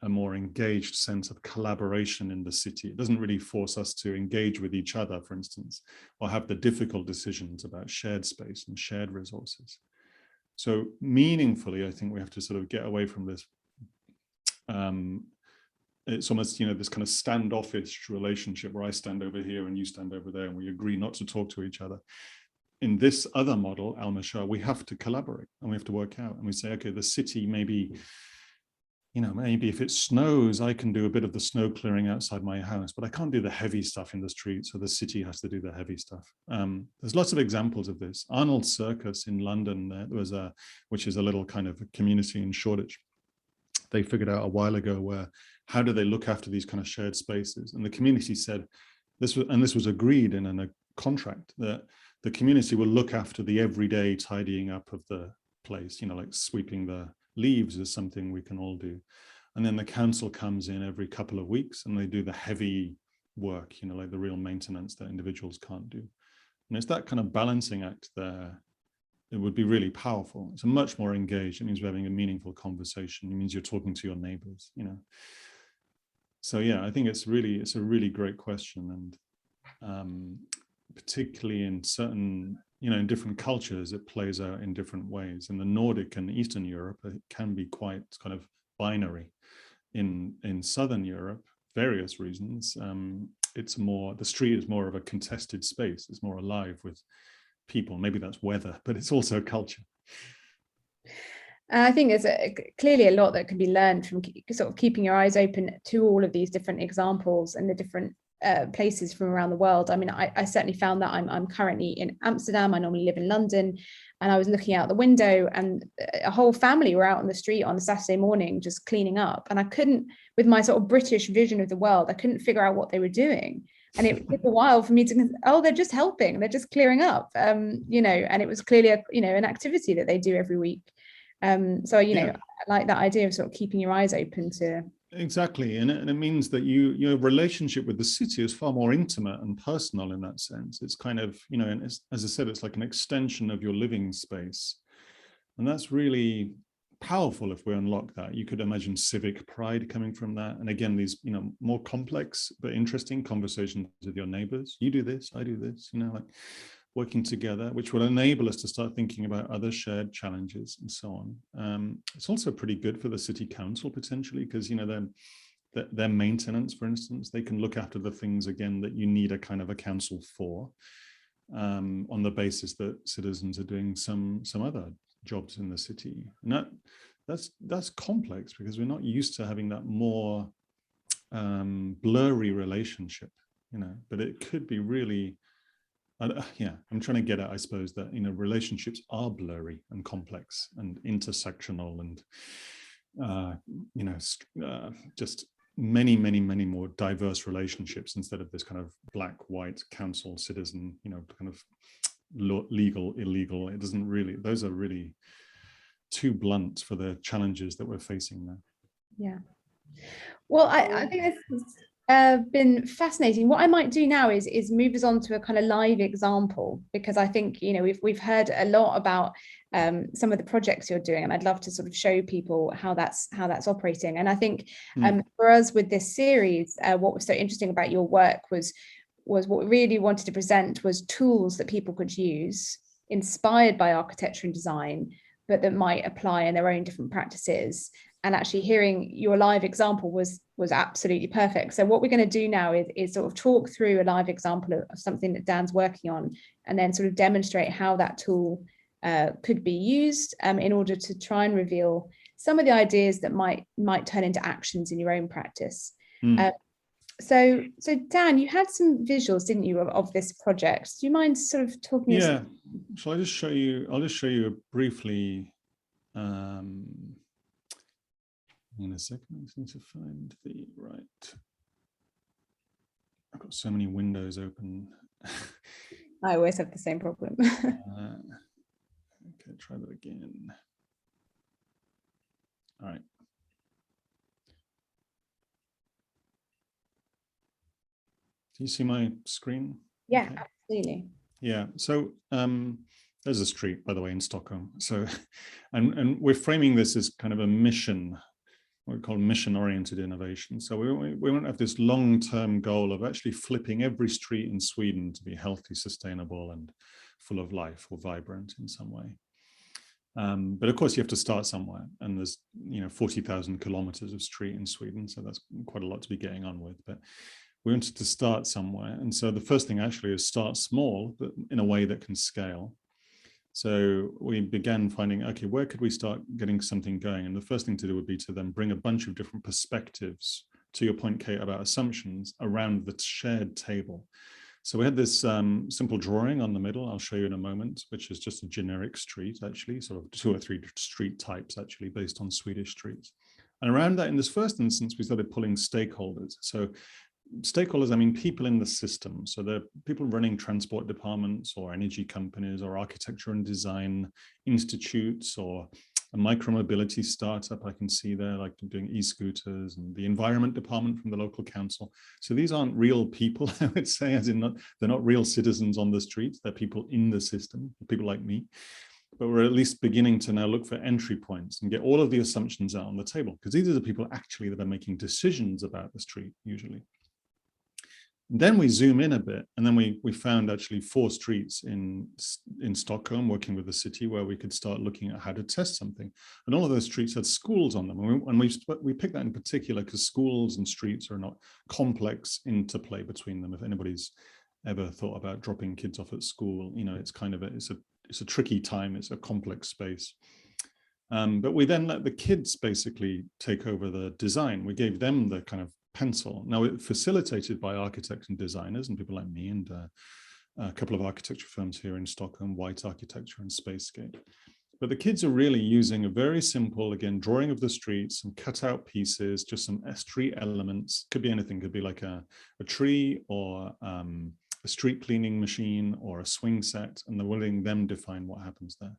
more engaged sense of collaboration in the city. It doesn't really force us to engage with each other, for instance, or have the difficult decisions about shared space and shared resources. So meaningfully, I think we have to sort of get away from this. It's almost, this kind of standoffish relationship where I stand over here and you stand over there and we agree not to talk to each other. In this other model, al-mashar, we have to collaborate and we have to work out, and we say, okay, the city maybe if it snows, I can do a bit of the snow clearing outside my house, but I can't do the heavy stuff in the street, so the city has to do the heavy stuff. There's lots of examples of this. Arnold Circus in London, which is a little kind of a community in Shoreditch. They figured out a while ago how do they look after these kind of shared spaces, and the community said this was agreed in a contract that the community will look after the everyday tidying up of the place, like sweeping the leaves is something we can all do. And then the council comes in every couple of weeks and they do the heavy work, like the real maintenance that individuals can't do. And it's that kind of balancing act there. It would be really powerful. It's a much more engaged. It means we're having a meaningful conversation. It means you're talking to your neighbors, So yeah, I think it's a really great question. And particularly in certain, in different cultures, it plays out in different ways. In the Nordic and Eastern Europe, it can be quite kind of binary. In Southern Europe, various reasons, the street is more of a contested space. It's more alive with people. Maybe that's weather, but it's also culture. I think there's clearly a lot that can be learned from sort of keeping your eyes open to all of these different examples and the different places from around the world. I mean, I certainly found that I'm currently in Amsterdam. I normally live in London, and I was looking out the window, and a whole family were out on the street on a Saturday morning just cleaning up. And I couldn't, with my sort of British vision of the world, I couldn't figure out what they were doing. And it took a while for me to, oh, they're just helping, they're just clearing up, you know, and it was clearly an activity that they do every week. So, you know, I like that idea of sort of keeping your eyes open to. Exactly, and it means that your relationship with the city is far more intimate and personal in that sense. It's kind of, you know, and as I said, it's like an extension of your living space, and that's really powerful if we unlock that. You could imagine civic pride coming from that, and again, these, you know, more complex but interesting conversations with your neighbors. You do this, I do this, you know, like working together, which will enable us to start thinking about other shared challenges and so on. It's also pretty good for the city council potentially, because, you know, their maintenance, for instance, they can look after the things again that you need a kind of a council for, on the basis that citizens are doing some other jobs in the city. And that's complex, because we're not used to having that more blurry relationship, you know, but it could be really, I'm trying to get at, I suppose, that, you know, relationships are blurry and complex and intersectional, and you know, just many more diverse relationships, instead of this kind of black, white, council, citizen, you know, kind of legal, illegal. It doesn't really, those are really too blunt for the challenges that we're facing now. Yeah. Well, I think that's been fascinating. What I might do now is move us on to a kind of live example, because I think, you know, we've heard a lot about some of the projects you're doing, and I'd love to sort of show people how that's operating. And I think for us with this series, what was so interesting about your work was what we really wanted to present was tools that people could use inspired by architecture and design, but that might apply in their own different practices. And actually hearing your live example was absolutely perfect. So what we're going to do now is sort of talk through a live example of something that Dan's working on, and then sort of demonstrate how that tool could be used in order to try and reveal some of the ideas that might turn into actions in your own practice. So Dan, you had some visuals, didn't you, of this project? Do you mind sort of talking? Yeah. Shall I just show you? I'll just show you briefly. In a second, I just need to find the right. I've got so many windows open. I always have the same problem. Okay, try that again. All right. Do you see my screen? Yeah, okay. Absolutely. Yeah, so there's a street, by the way, in Stockholm. So, and we're framing this as kind of a mission, what we call mission-oriented innovation. So we want to have this long-term goal of actually flipping every street in Sweden to be healthy, sustainable, and full of life or vibrant in some way. But of course, you have to start somewhere, and there's 40,000 kilometers of street in Sweden, so that's quite a lot to be getting on with. But we wanted to start somewhere, and so the first thing actually is start small, but in a way that can scale. So we began finding, okay, where could we start getting something going? And the first thing to do would be to then bring a bunch of different perspectives, to your point, Kate, about assumptions around the shared table. So we had this simple drawing on the middle, I'll show you in a moment, which is just a generic street, actually, sort of 2 or 3 street types, actually, based on Swedish streets. And around that, in this first instance, we started pulling stakeholders. So stakeholders, I mean people in the system. So the people running transport departments or energy companies or architecture and design institutes or a micromobility startup I can see there, like doing e-scooters, and the environment department from the local council. So these aren't real people, I would say, as in they're not real citizens on the streets. They're people in the system, people like me. But we're at least beginning to now look for entry points and get all of the assumptions out on the table, because these are the people actually that are making decisions about the street usually. Then we zoom in a bit, and then we found actually 4 streets in Stockholm, working with the city, where we could start looking at how to test something. And all of those streets had schools on them. And we picked that in particular because schools and streets are not complex interplay between them. If anybody's ever thought about dropping kids off at school, it's kind of it's a tricky time. It's a complex space. But we then let the kids basically take over the design. We gave them the kind of pencil. Now, it's facilitated by architects and designers and people like me and a couple of architecture firms here in Stockholm, White Architecture and Spacescape. But the kids are really using a very simple, again, drawing of the streets, some cutout pieces, just some street elements. Could be anything, could be like a tree or a street cleaning machine or a swing set, and they're letting them define what happens there.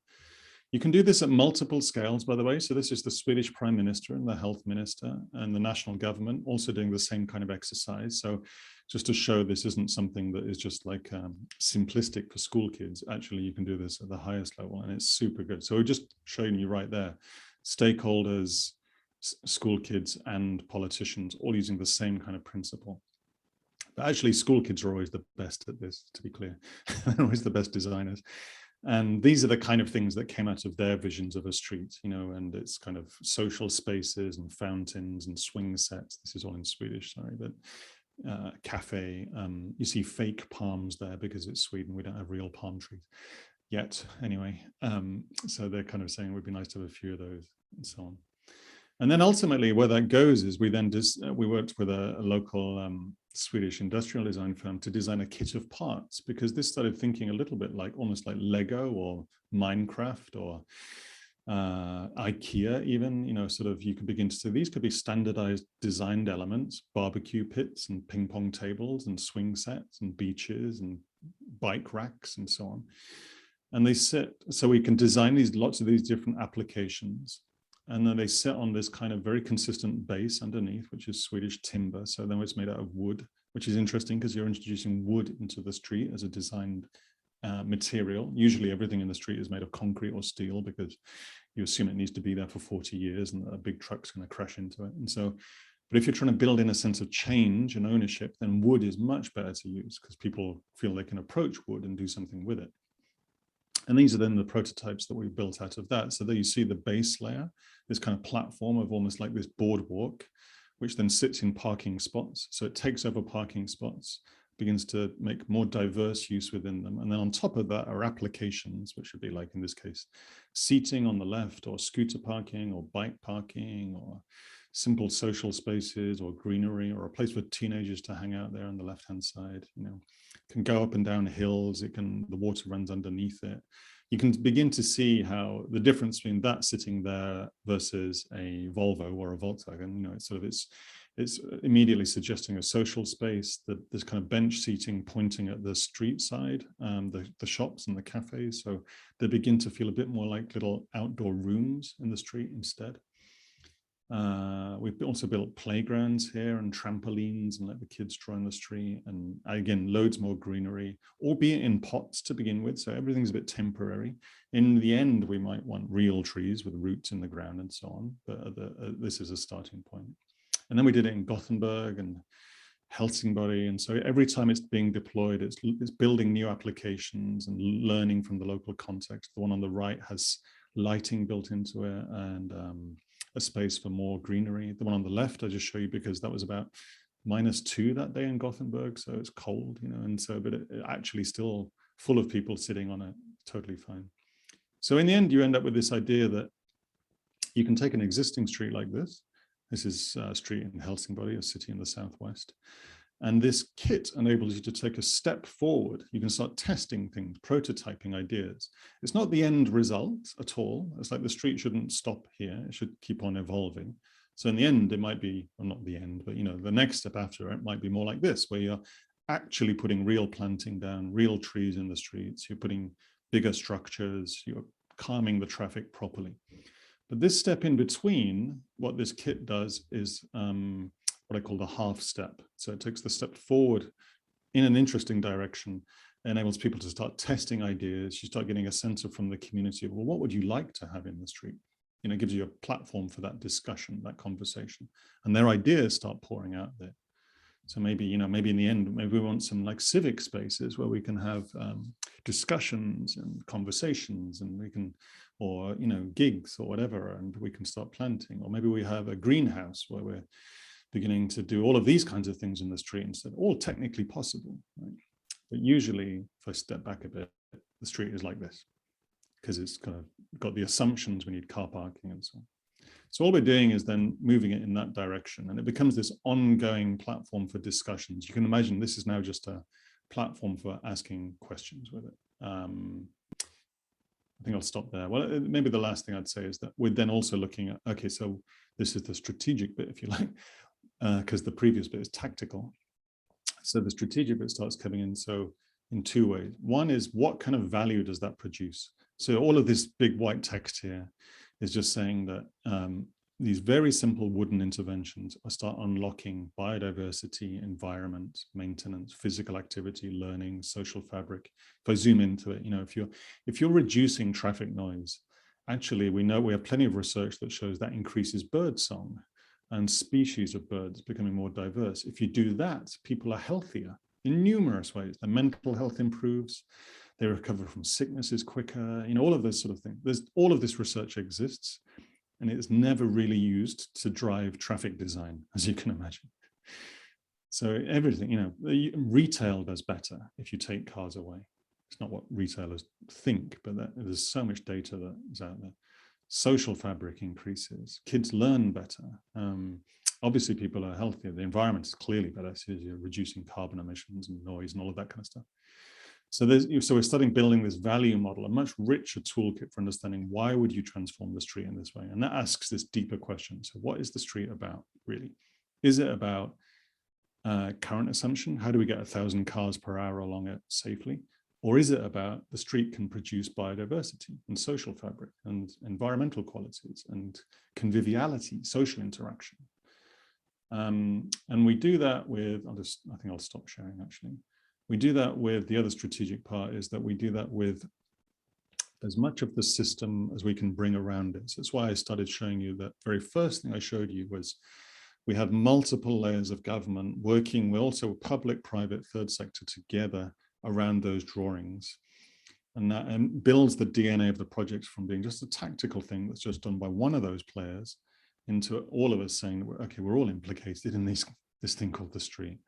You can do this at multiple scales, by the way. So this is the Swedish Prime Minister and the Health Minister and the national government also doing the same kind of exercise. So just to show this isn't something that is just like simplistic for school kids. Actually, you can do this at the highest level and it's super good. So we're just showing you right there, stakeholders, school kids and politicians all using the same kind of principle. But actually, school kids are always the best at this, to be clear. They're always the best designers. And these are the kind of things that came out of their visions of a street, you know, and it's kind of social spaces and fountains and swing sets. This is all in Swedish, sorry, but cafe. You see fake palms there because it's Sweden. We don't have real palm trees yet, anyway. So they're kind of saying it would be nice to have a few of those and so on. And then ultimately where that goes is we then we worked with a local Swedish industrial design firm to design a kit of parts, because this started thinking a little bit like almost like Lego or Minecraft or IKEA even, you know, sort of you could begin to say these could be standardized designed elements, barbecue pits and ping pong tables and swing sets and beaches and bike racks and so on. And they sit, so we can design these lots of these different applications. And then they sit on this kind of very consistent base underneath, which is Swedish timber. So then it's made out of wood, which is interesting because you're introducing wood into the street as a designed material. Usually everything in the street is made of concrete or steel because you assume it needs to be there for 40 years and a big truck's going to crash into it. And so, but if you're trying to build in a sense of change and ownership, then wood is much better to use because people feel they can approach wood and do something with it. And these are then the prototypes that we built out of that. So there you see the base layer, this kind of platform of almost like this boardwalk, which then sits in parking spots. So it takes over parking spots, begins to make more diverse use within them. And then on top of that are applications, which would be like in this case, seating on the left or scooter parking or bike parking or simple social spaces or greenery or a place for teenagers to hang out there on the left-hand side, you know, can go up and down hills. It can, the water runs underneath it. You can begin to see how the difference between that sitting there versus a Volvo or a Volkswagen, you know, it's sort of, it's immediately suggesting a social space, that there's kind of bench seating pointing at the street side, the shops and the cafes. So they begin to feel a bit more like little outdoor rooms in the street instead. We've also built playgrounds here and trampolines and let the kids draw in the street, and again loads more greenery, albeit in pots to begin with, so everything's a bit temporary. In the end we might want real trees with roots in the ground and so on, but this is a starting point. And then we did it in Gothenburg and Helsingborg, and so every time it's being deployed, it's building new applications and learning from the local context. The one on the right has lighting built into it and a space for more greenery. The one on the left I just show you because that was about -2 that day in Gothenburg, so it's cold, you know, and so, but it actually still full of people sitting on it, totally fine. So in the end, you end up with this idea that you can take an existing street like this. This is a street in Helsingborg, a city in the southwest. And this kit enables you to take a step forward. You can start testing things, prototyping ideas. It's not the end result at all. It's like the street shouldn't stop here. It should keep on evolving. So in the end, it might be, well, not the end, but you know, the next step after it might be more like this, where you're actually putting real planting down, real trees in the streets. You're putting bigger structures. You're calming the traffic properly. But this step in between, what this kit does is what I call the half step. So it takes the step forward in an interesting direction, enables people to start testing ideas. You start getting a sense of from the community of, well, what would you like to have in the street? You know, it gives you a platform for that discussion, that conversation, and their ideas start pouring out there. So maybe, you know, maybe in the end, maybe we want some like civic spaces where we can have discussions and conversations, and we can, or, you know, gigs or whatever, and we can start planting. Or maybe we have a greenhouse where we're beginning to do all of these kinds of things in the street instead, all technically possible, right? But usually, if I step back a bit, the street is like this, because it's kind of got the assumptions we need car parking and so on. So all we're doing is then moving it in that direction, and it becomes this ongoing platform for discussions. You can imagine this is now just a platform for asking questions with it. I think I'll stop there. Well, maybe the last thing I'd say is that we're then also looking at, okay, so this is the strategic bit, if you like, because the previous bit is tactical. So the strategic bit starts coming in. So in two ways. One is, what kind of value does that produce? So all of this big white text here is just saying that these very simple wooden interventions start unlocking biodiversity, environment, maintenance, physical activity, learning, social fabric. If I zoom into it, if you're reducing traffic noise, actually we know we have plenty of research that shows that increases bird song and species of birds becoming more diverse. If you do that, people are healthier in numerous ways. Their mental health improves, they recover from sicknesses quicker, all of this sort of thing. All of this research exists, and it's never really used to drive traffic design, as you can imagine. So everything, retail does better if you take cars away. It's not what retailers think, but there's so much data that is out there. Social fabric increases, kids learn better. Obviously people are healthier, the environment is clearly better, so you're reducing carbon emissions and noise and all of that kind of stuff. So we're starting building this value model, a much richer toolkit for understanding why would you transform the street in this way? And that asks this deeper question. So what is the street about, really? Is it about current assumption? How do we get 1,000 cars per hour along it safely? Or is it about the street can produce biodiversity and social fabric and environmental qualities and conviviality, social interaction? And we do that with, I think I'll stop sharing actually. We do that with, the other strategic part is that we do that with as much of the system as we can bring around it. So that's why I started showing you that very first thing I showed you was we have multiple layers of government working with also public, private, third sector together around those drawings. And that builds the DNA of the projects from being just a tactical thing that's just done by one of those players into all of us saying, okay, we're all implicated in this thing called the street.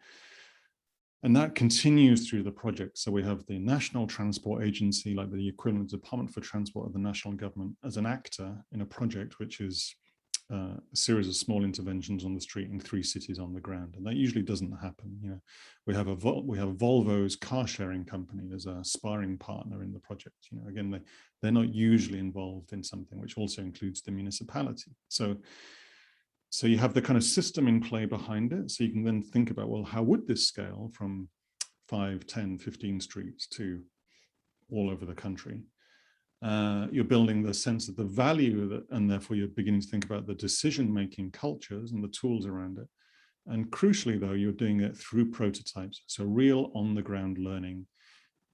And that continues through the project. So we have the National Transport Agency, like the equivalent Department for Transport of the national government, as an actor in a project which is a series of small interventions on the street in 3 cities on the ground. And that usually doesn't happen. We have Volvo's car sharing company as a sparring partner in the project. Again, they're not usually involved in something which also includes the municipality. So you have the kind of system in play behind it. So you can then think about, well, how would this scale from 5, 10, 15 streets to all over the country? You're building the sense of the value of it, and therefore you're beginning to think about the decision-making cultures and the tools around it. And crucially, though, you're doing it through prototypes. So real on-the-ground learning.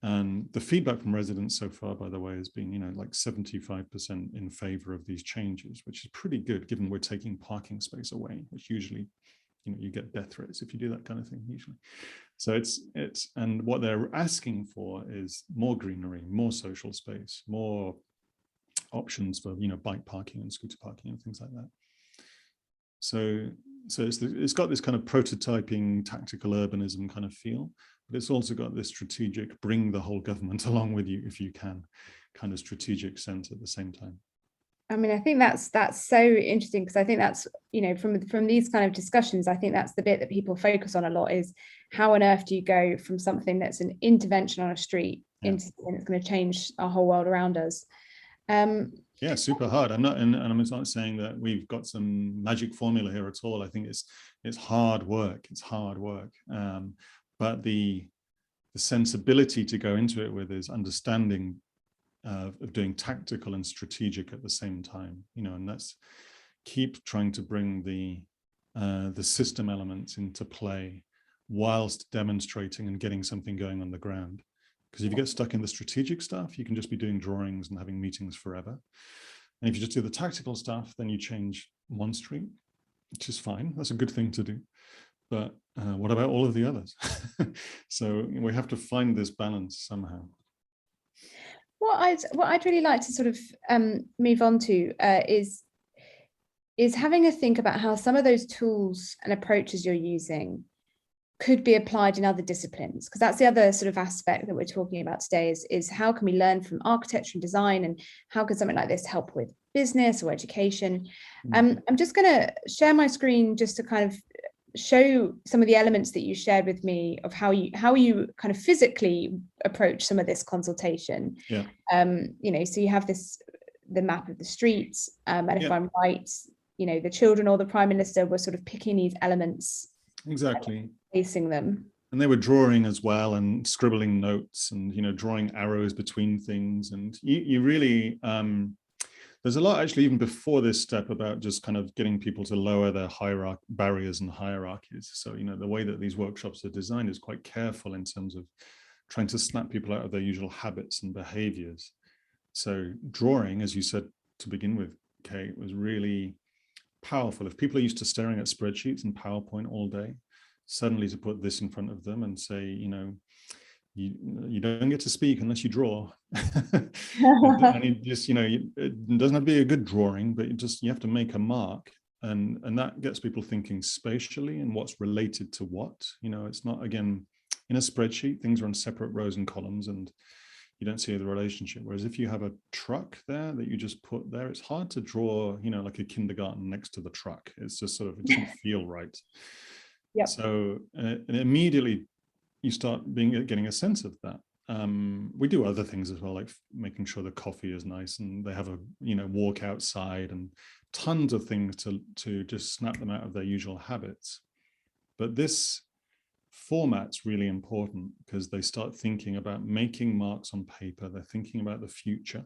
And the feedback from residents so far, by the way, has been, like 75% in favor of these changes, which is pretty good given we're taking parking space away, which usually, you get death threats if you do that kind of thing usually. So and what they're asking for is more greenery, more social space, more options for, bike parking and scooter parking and things like that. So it's got this kind of prototyping, tactical urbanism kind of feel, but it's also got this strategic, bring the whole government along with you if you can, kind of strategic sense at the same time. I mean, I think that's so interesting, because I think that's, from these kind of discussions, I think that's the bit that people focus on a lot, is how on earth do you go from something that's an intervention on a street into something that's going to change our whole world around us. Yeah, super hard. I'm not saying that we've got some magic formula here at all. I think it's hard work. It's hard work. But the sensibility to go into it with is understanding of doing tactical and strategic at the same time, and that's keep trying to bring the system elements into play whilst demonstrating and getting something going on the ground. Because if you get stuck in the strategic stuff, you can just be doing drawings and having meetings forever. And if you just do the tactical stuff, then you change one street, which is fine. That's a good thing to do. But what about all of the others? So we have to find this balance somehow. What I'd really like to sort of move on to is having a think about how some of those tools and approaches you're using could be applied in other disciplines, because that's the other sort of aspect that we're talking about today, is how can we learn from architecture and design, and how could something like this help with business or education. I'm just going to share my screen just to kind of show some of the elements that you shared with me of how you kind of physically approach some of this consultation. Yeah. So you have the map of the streets, and if Yeah. I'm right, the children or the Prime Minister were sort of picking these elements, exactly, placing them. And they were drawing as well and scribbling notes and, drawing arrows between things. And you really, there's a lot actually even before this step about just kind of getting people to lower their barriers and hierarchies. So, the way that these workshops are designed is quite careful in terms of trying to snap people out of their usual habits and behaviors. So drawing, as you said to begin with, Kate, was really powerful. If people are used to staring at spreadsheets and PowerPoint all day, suddenly to put this in front of them and say, you don't get to speak unless you draw. And it just, it doesn't have to be a good drawing, but you have to make a mark. And that gets people thinking spatially and what's related to what. It's not, again, in a spreadsheet, things are on separate rows and columns and you don't see the relationship. Whereas if you have a truck there that you just put there, it's hard to draw, like a kindergarten next to the truck. It's just sort of, it doesn't feel right. Yep. So and immediately you start getting a sense of that. We do other things as well, like making sure the coffee is nice and they have a walk outside and tons of things to just snap them out of their usual habits. But this format's really important because they start thinking about making marks on paper. They're thinking about the future.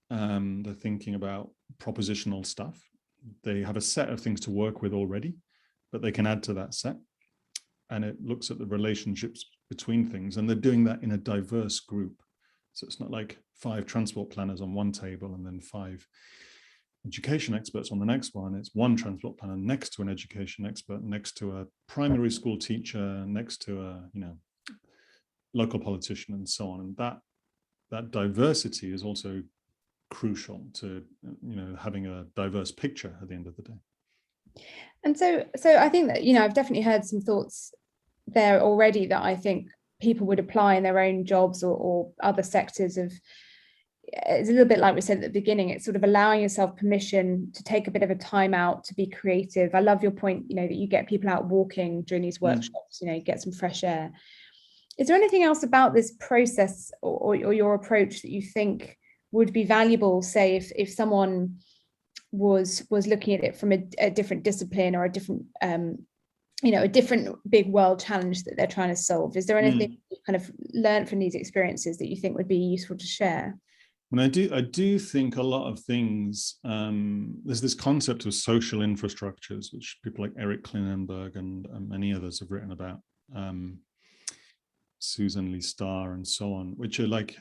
They're thinking about propositional stuff. They have a set of things to work with already, but they can add to that set. And it looks at the relationships between things. And they're doing that in a diverse group. So it's not like 5 transport planners on one table and then 5 education experts on the next one. It's one transport planner next to an education expert, next to a primary school teacher, next to a local politician, and so on. And that diversity is also crucial to having a diverse picture at the end of the day. And so I think that I've definitely heard some thoughts there already that I think people would apply in their own jobs or other sectors of. It's a little bit like we said at the beginning, it's sort of allowing yourself permission to take a bit of a time out to be creative. I love your point, that you get people out walking during these workshops, get some fresh air. Is there anything else about this process or your approach that you think would be valuable, say if someone was looking at it from a different discipline or a different a different big world challenge that they're trying to solve? Is there anything you kind of learned from these experiences that you think would be useful to share? And I do think a lot of things, there's this concept of social infrastructures, which people like Eric Klinenberg and many others have written about, Susan Lee Starr and so on, which are like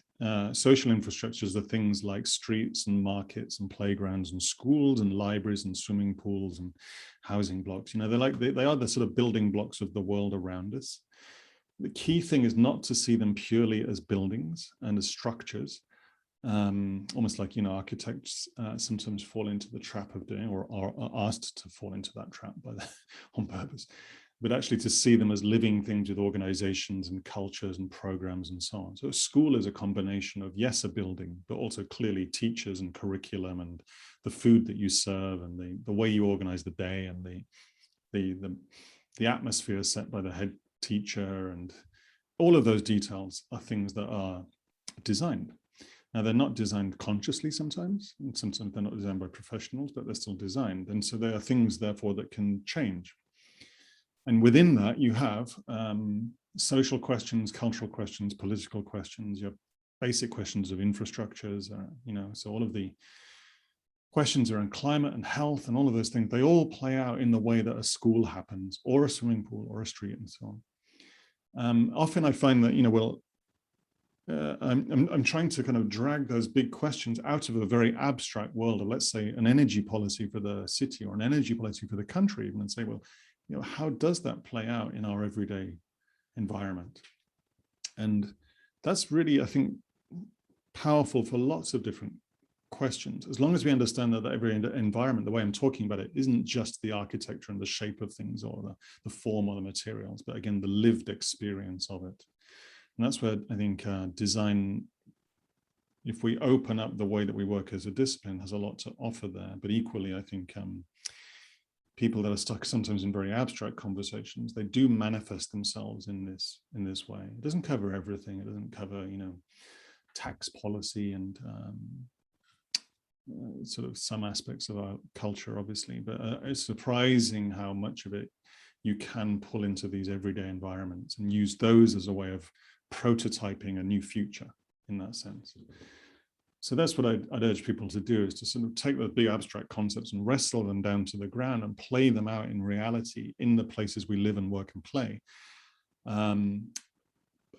social infrastructures are things like streets and markets and playgrounds and schools and libraries and swimming pools and housing blocks. They're like, they are the sort of building blocks of the world around us. The key thing is not to see them purely as buildings and as structures. Almost like architects sometimes fall into the trap of doing or are asked to fall into that trap on purpose, but actually to see them as living things with organizations and cultures and programs and so on. So a school is a combination of, yes, a building, but also clearly teachers and curriculum and the food that you serve and the way you organize the day and the atmosphere set by the head teacher, and all of those details are things that are designed. Now, they're not designed consciously sometimes, and sometimes they're not designed by professionals, but they're still designed. And so there are things, therefore, that can change. And within that, you have social questions, cultural questions, political questions, you have basic questions of infrastructures, so all of the questions around climate and health and all of those things, they all play out in the way that a school happens, or a swimming pool, or a street, and so on. Often I find that, I'm trying to kind of drag those big questions out of a very abstract world of, let's say, an energy policy for the city or an energy policy for the country, even, and say, well, how does that play out in our everyday environment? And that's really, I think, powerful for lots of different questions, as long as we understand that every environment, the way I'm talking about it, isn't just the architecture and the shape of things or the form or the materials, but again, the lived experience of it. And that's where I think design if we open up the way that we work as a discipline, has a lot to offer there. But equally, I think people that are stuck sometimes in very abstract conversations, they do manifest themselves in this way. It doesn't cover everything. It doesn't cover, tax policy and sort of some aspects of our culture, obviously, but it's surprising how much of it you can pull into these everyday environments and use those as a way of prototyping a new future in that sense. So that's what I'd urge people to do, is to sort of take those big abstract concepts and wrestle them down to the ground and play them out in reality in the places we live and work and play.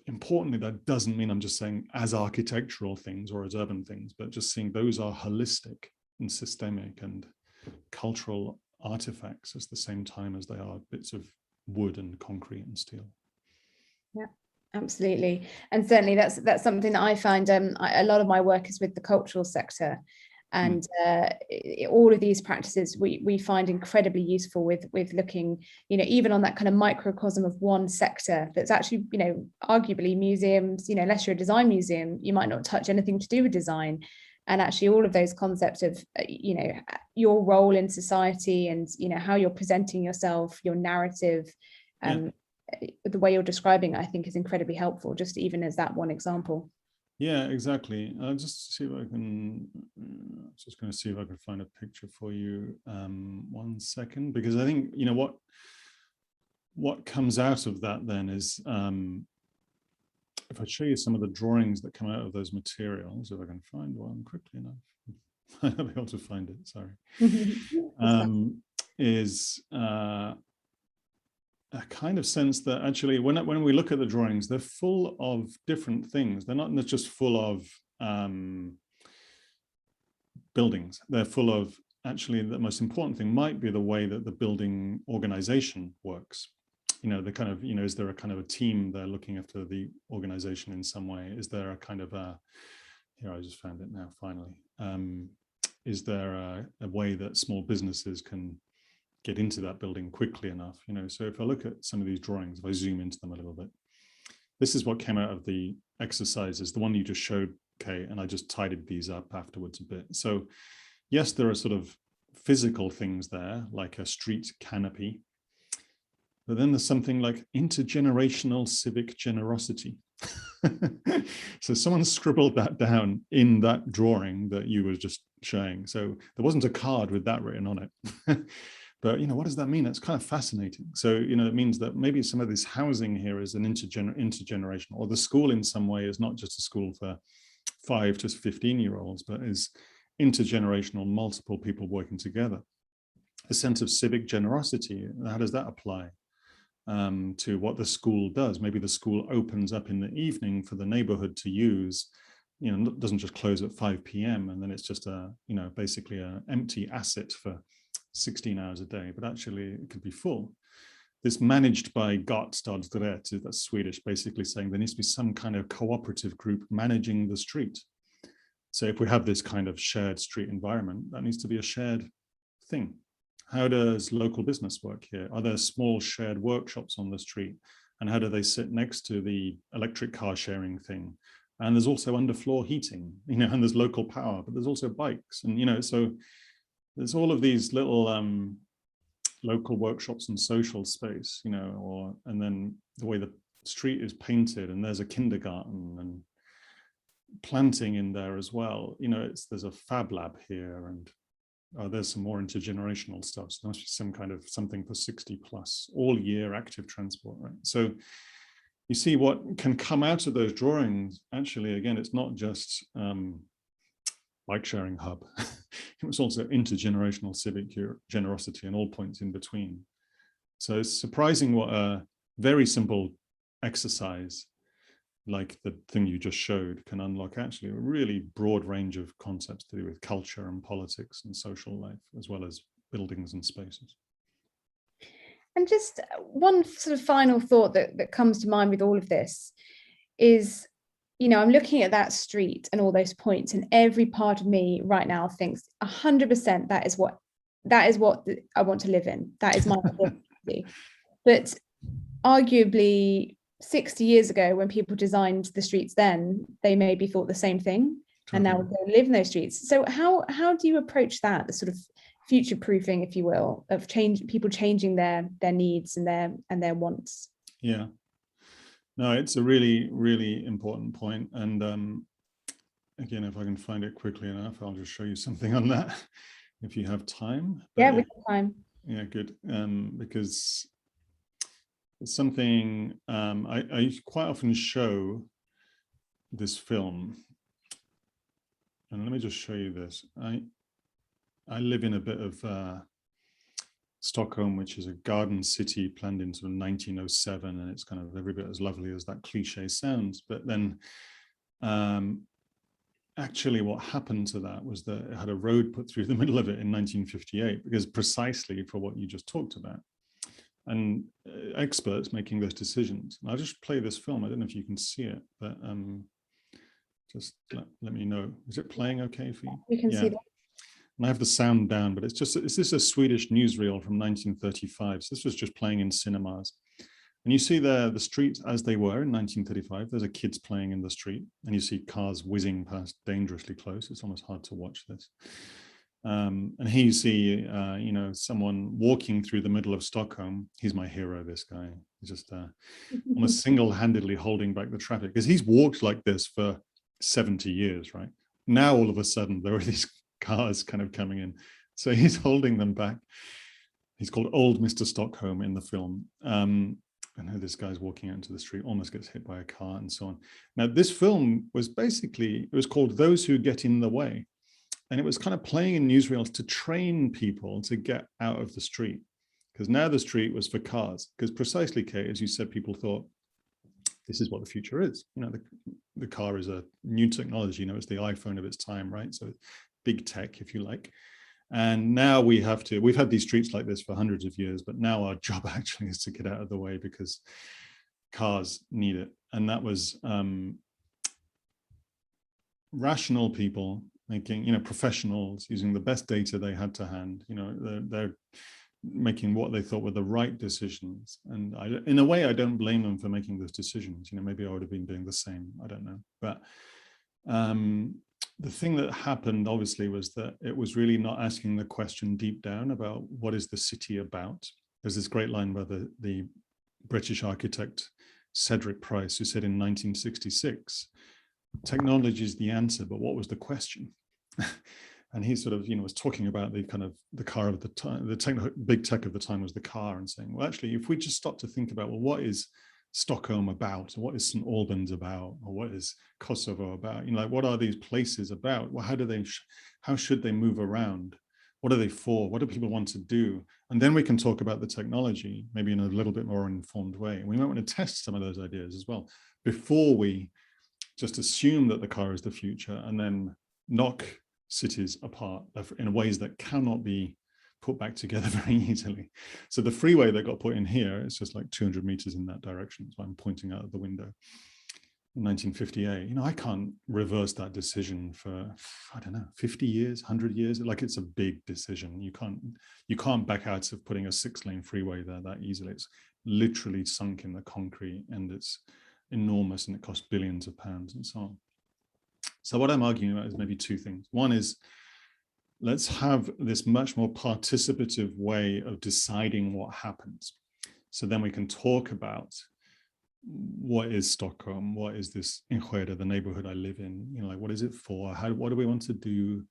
Importantly, that doesn't mean I'm just saying as architectural things or as urban things, but just seeing those are holistic and systemic and cultural artifacts at the same time as they are bits of wood and concrete and steel. Yeah. Absolutely. And certainly that's something that I find a lot of my work is with the cultural sector, and all of these practices we find incredibly useful with looking, even on that kind of microcosm of one sector that's actually, arguably museums, unless you're a design museum, you might not touch anything to do with design. And actually all of those concepts of, your role in society and, how you're presenting yourself, your narrative, the way you're describing, I think is incredibly helpful, just even as that one example. Yeah, exactly. I'll just see if I can, just going to see if I can find a picture for you. 1 second, because I think, what comes out of that then is, if I show you some of the drawings that come out of those materials, if I can find one quickly enough, I'll be able to find it, sorry, is a kind of sense that actually when we look at the drawings, they're full of different things. They're not just full of buildings. They're full of, actually, the most important thing might be the way that the building organization works. The kind of, is there a kind of a team there looking after the organization in some way? Is there a kind of here, I just found it now, finally. Is there a way that small businesses can get into that building quickly enough? So if I look at some of these drawings, if I zoom into them a little bit, this is what came out of the exercises, the one you just showed, Kay, and I just tidied these up afterwards a bit. So yes, there are sort of physical things there, like a street canopy, but then there's something like intergenerational civic generosity. So someone scribbled that down in that drawing that you were just showing. So there wasn't a card with that written on it. But, what does that mean? It's kind of fascinating. So, it means that maybe some of this housing here is an intergenerational, or the school in some way is not just a school for 5 to 15-year-olds, but is intergenerational, multiple people working together. A sense of civic generosity, how does that apply to what the school does? Maybe the school opens up in the evening for the neighborhood to use, doesn't just close at 5 p.m. and then it's just basically an empty asset for 16 hours a day, but actually it could be full. This managed by Gatsstadsrätt, that's Swedish, basically saying there needs to be some kind of cooperative group managing the street. So if we have this kind of shared street environment, that needs to be a shared thing. How does local business work here? Are there small shared workshops on the street? And how do they sit next to the electric car sharing thing? And there's also underfloor heating, and there's local power, but there's also bikes. And, so there's all of these little local workshops and social space, and then the way the street is painted, and there's a kindergarten and planting in there as well. There's a fab lab here, and there's some more intergenerational stuff. So there must be some kind of something for 60 plus, all year active transport, right? So you see what can come out of those drawings. Actually, again, it's not just bike sharing hub. It was also intergenerational civic generosity and all points in between. So it's surprising what a very simple exercise like the thing you just showed can unlock actually a really broad range of concepts to do with culture and politics and social life, as well as buildings and spaces. And just one sort of final thought that comes to mind with all of this is, I'm looking at that street and all those points, and every part of me right now thinks 100% that is what I want to live in. That is my identity. But arguably 60 years ago, when people designed the streets then, they maybe thought the same thing. And now we go live in those streets. So how do you approach that, the sort of future proofing, if you will, of people changing their needs and their wants? Yeah, no, it's a really, really important point. And again, if I can find it quickly enough, I'll just show you something on that if you have time. But yeah, we have time. Yeah, good. Because it's something I quite often show this film. And let me just show you this. I live in a bit of Stockholm, which is a garden city planned in sort of 1907, and it's kind of every bit as lovely as that cliche sounds. But then actually what happened to that was that it had a road put through the middle of it in 1958, because precisely for what you just talked about. And experts making those decisions. And I'll just play this film. I don't know if you can see it, but just let me know. Is it playing okay for you? You can see that. And I have the sound down, but it's this a Swedish newsreel from 1935. So this was just playing in cinemas. And you see there the streets as they were in 1935. There's a kids playing in the street, and you see cars whizzing past dangerously close. It's almost hard to watch this. And here you see, someone walking through the middle of Stockholm. He's my hero, this guy. He's just almost single-handedly holding back the traffic, because he's walked like this for 70 years, right? Now, all of a sudden, there are these cars kind of coming in. So he's holding them back. He's called Old Mr. Stockholm in the film. I know this guy's walking out into the street, almost gets hit by a car and so on. Now, this film was it was called Those Who Get in the Way. And it was kind of playing in newsreels to train people to get out of the street, because now the street was for cars. Because precisely, Kate, as you said, people thought this is what the future is. The car is a new technology. It's the iPhone of its time, right? So big tech, if you like. And now we've had these streets like this for hundreds of years, but now our job actually is to get out of the way because cars need it. And that was rational people making, professionals using the best data they had to hand. They're making what they thought were the right decisions. And in a way, I don't blame them for making those decisions. Maybe I would have been doing the same. I don't know. But the thing that happened, obviously, was that it was really not asking the question deep down about what is the city about. There's this great line by the British architect Cedric Price, who said in 1966, technology is the answer, but what was the question? And he sort of, was talking about the car of the time, big tech of the time was the car, and saying, well, actually, if we just stop to think about, well, what is Stockholm about, or what is St. Albans about, or what is Kosovo about? What are these places about? Well, how should they move around? What are they for? What do people want to do? And then we can talk about the technology, maybe in a little bit more informed way. And we might want to test some of those ideas as well, before we just assume that the car is the future and then knock cities apart in ways that cannot be put back together very easily. So the freeway that got put in here, it's just like 200 meters in that direction. So I'm pointing out of the window. In 1958, I can't reverse that decision for, I don't know, 50 years, 100 years. It's a big decision. You can't back out of putting a 6-lane freeway there that easily. It's literally sunk in the concrete, and it's enormous, and it costs billions of pounds and so on. So what I'm arguing about is maybe two things. One is, let's have this much more participative way of deciding what happens. So then we can talk about what is Stockholm, what is this Enskede, the neighborhood I live in, what is it for? What do we want to do?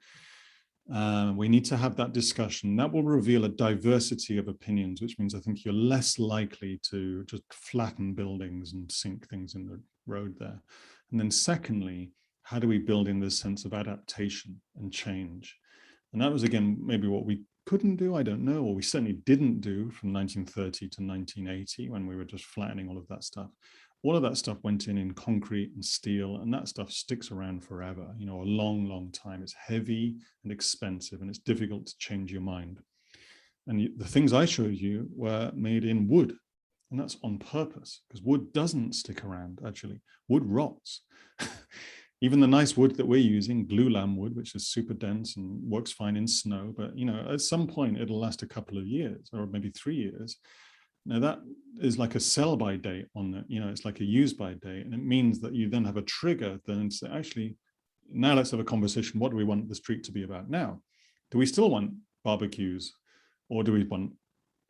We need to have that discussion. That will reveal a diversity of opinions, which means I think you're less likely to just flatten buildings and sink things in the road there. And then secondly, how do we build in this sense of adaptation and change? And that was, again, maybe what we couldn't do, I don't know, or we certainly didn't do from 1930 to 1980, when we were just flattening all of that stuff. All of that stuff went in concrete and steel, and that stuff sticks around forever, a long, long time. It's heavy and expensive, and it's difficult to change your mind. And the things I showed you were made in wood, and that's on purpose, because wood doesn't stick around, actually. Wood rots. Even the nice wood that we're using, glulam wood, which is super dense and works fine in snow, but at some point it'll last a couple of years, or maybe 3 years. Now that is like a sell-by date on it, it's like a use-by date, and it means that you then have a trigger then to say, actually, now let's have a conversation. What do we want the street to be about now? Do we still want barbecues, or do we want,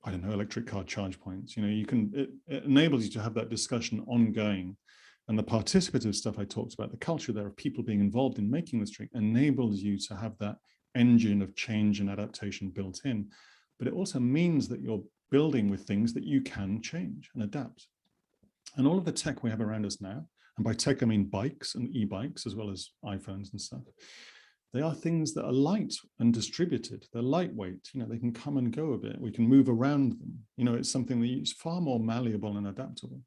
I don't know, electric car charge points? You know, it enables you to have that discussion ongoing. And the participative stuff I talked about, the culture there of people being involved in making the street, enables you to have that engine of change and adaptation built in. But it also means that you're building with things that you can change and adapt. And all of the tech we have around us now, and by tech I mean bikes and e-bikes as well as iPhones and stuff, they are things that are light and distributed. They're lightweight, you know, they can come and go a bit. We can move around them. You know, it's something that is far more malleable and adaptable.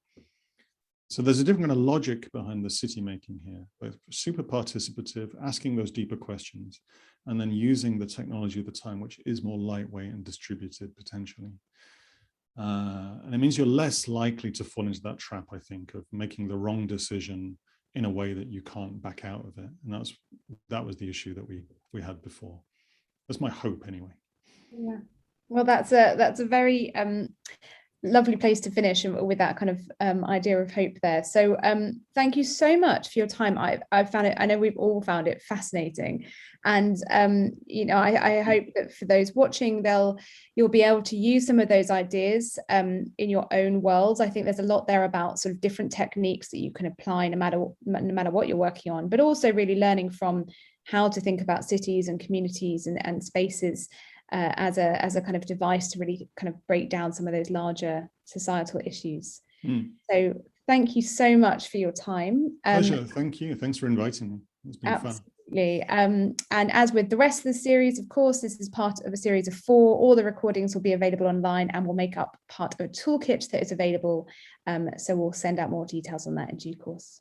So there's a different kind of logic behind the city making here, both super participative, asking those deeper questions, and then using the technology of the time, which is more lightweight and distributed potentially. And it means you're less likely to fall into that trap, I think, of making the wrong decision in a way that you can't back out of it. And that was the issue that we had before. That's my hope anyway. Yeah. Well, that's a very lovely place to finish, and with that kind of idea of hope there. So thank you so much for your time. I've found it, I know we've all found it fascinating, and you know, I hope that for those watching, you'll be able to use some of those ideas in your own worlds. I think there's a lot there about sort of different techniques that you can apply no matter what you're working on, but also really learning from how to think about cities and communities and spaces as a kind of device to really kind of break down some of those larger societal issues. So thank you so much for your time. Pleasure. Thank you. Thanks for inviting me. It's been fun. And as with the rest of the series, of course, this is part of a series of 4. All the recordings will be available online and will make up part of a toolkit that is available. So we'll send out more details on that in due course.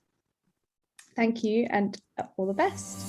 Thank you, and all the best.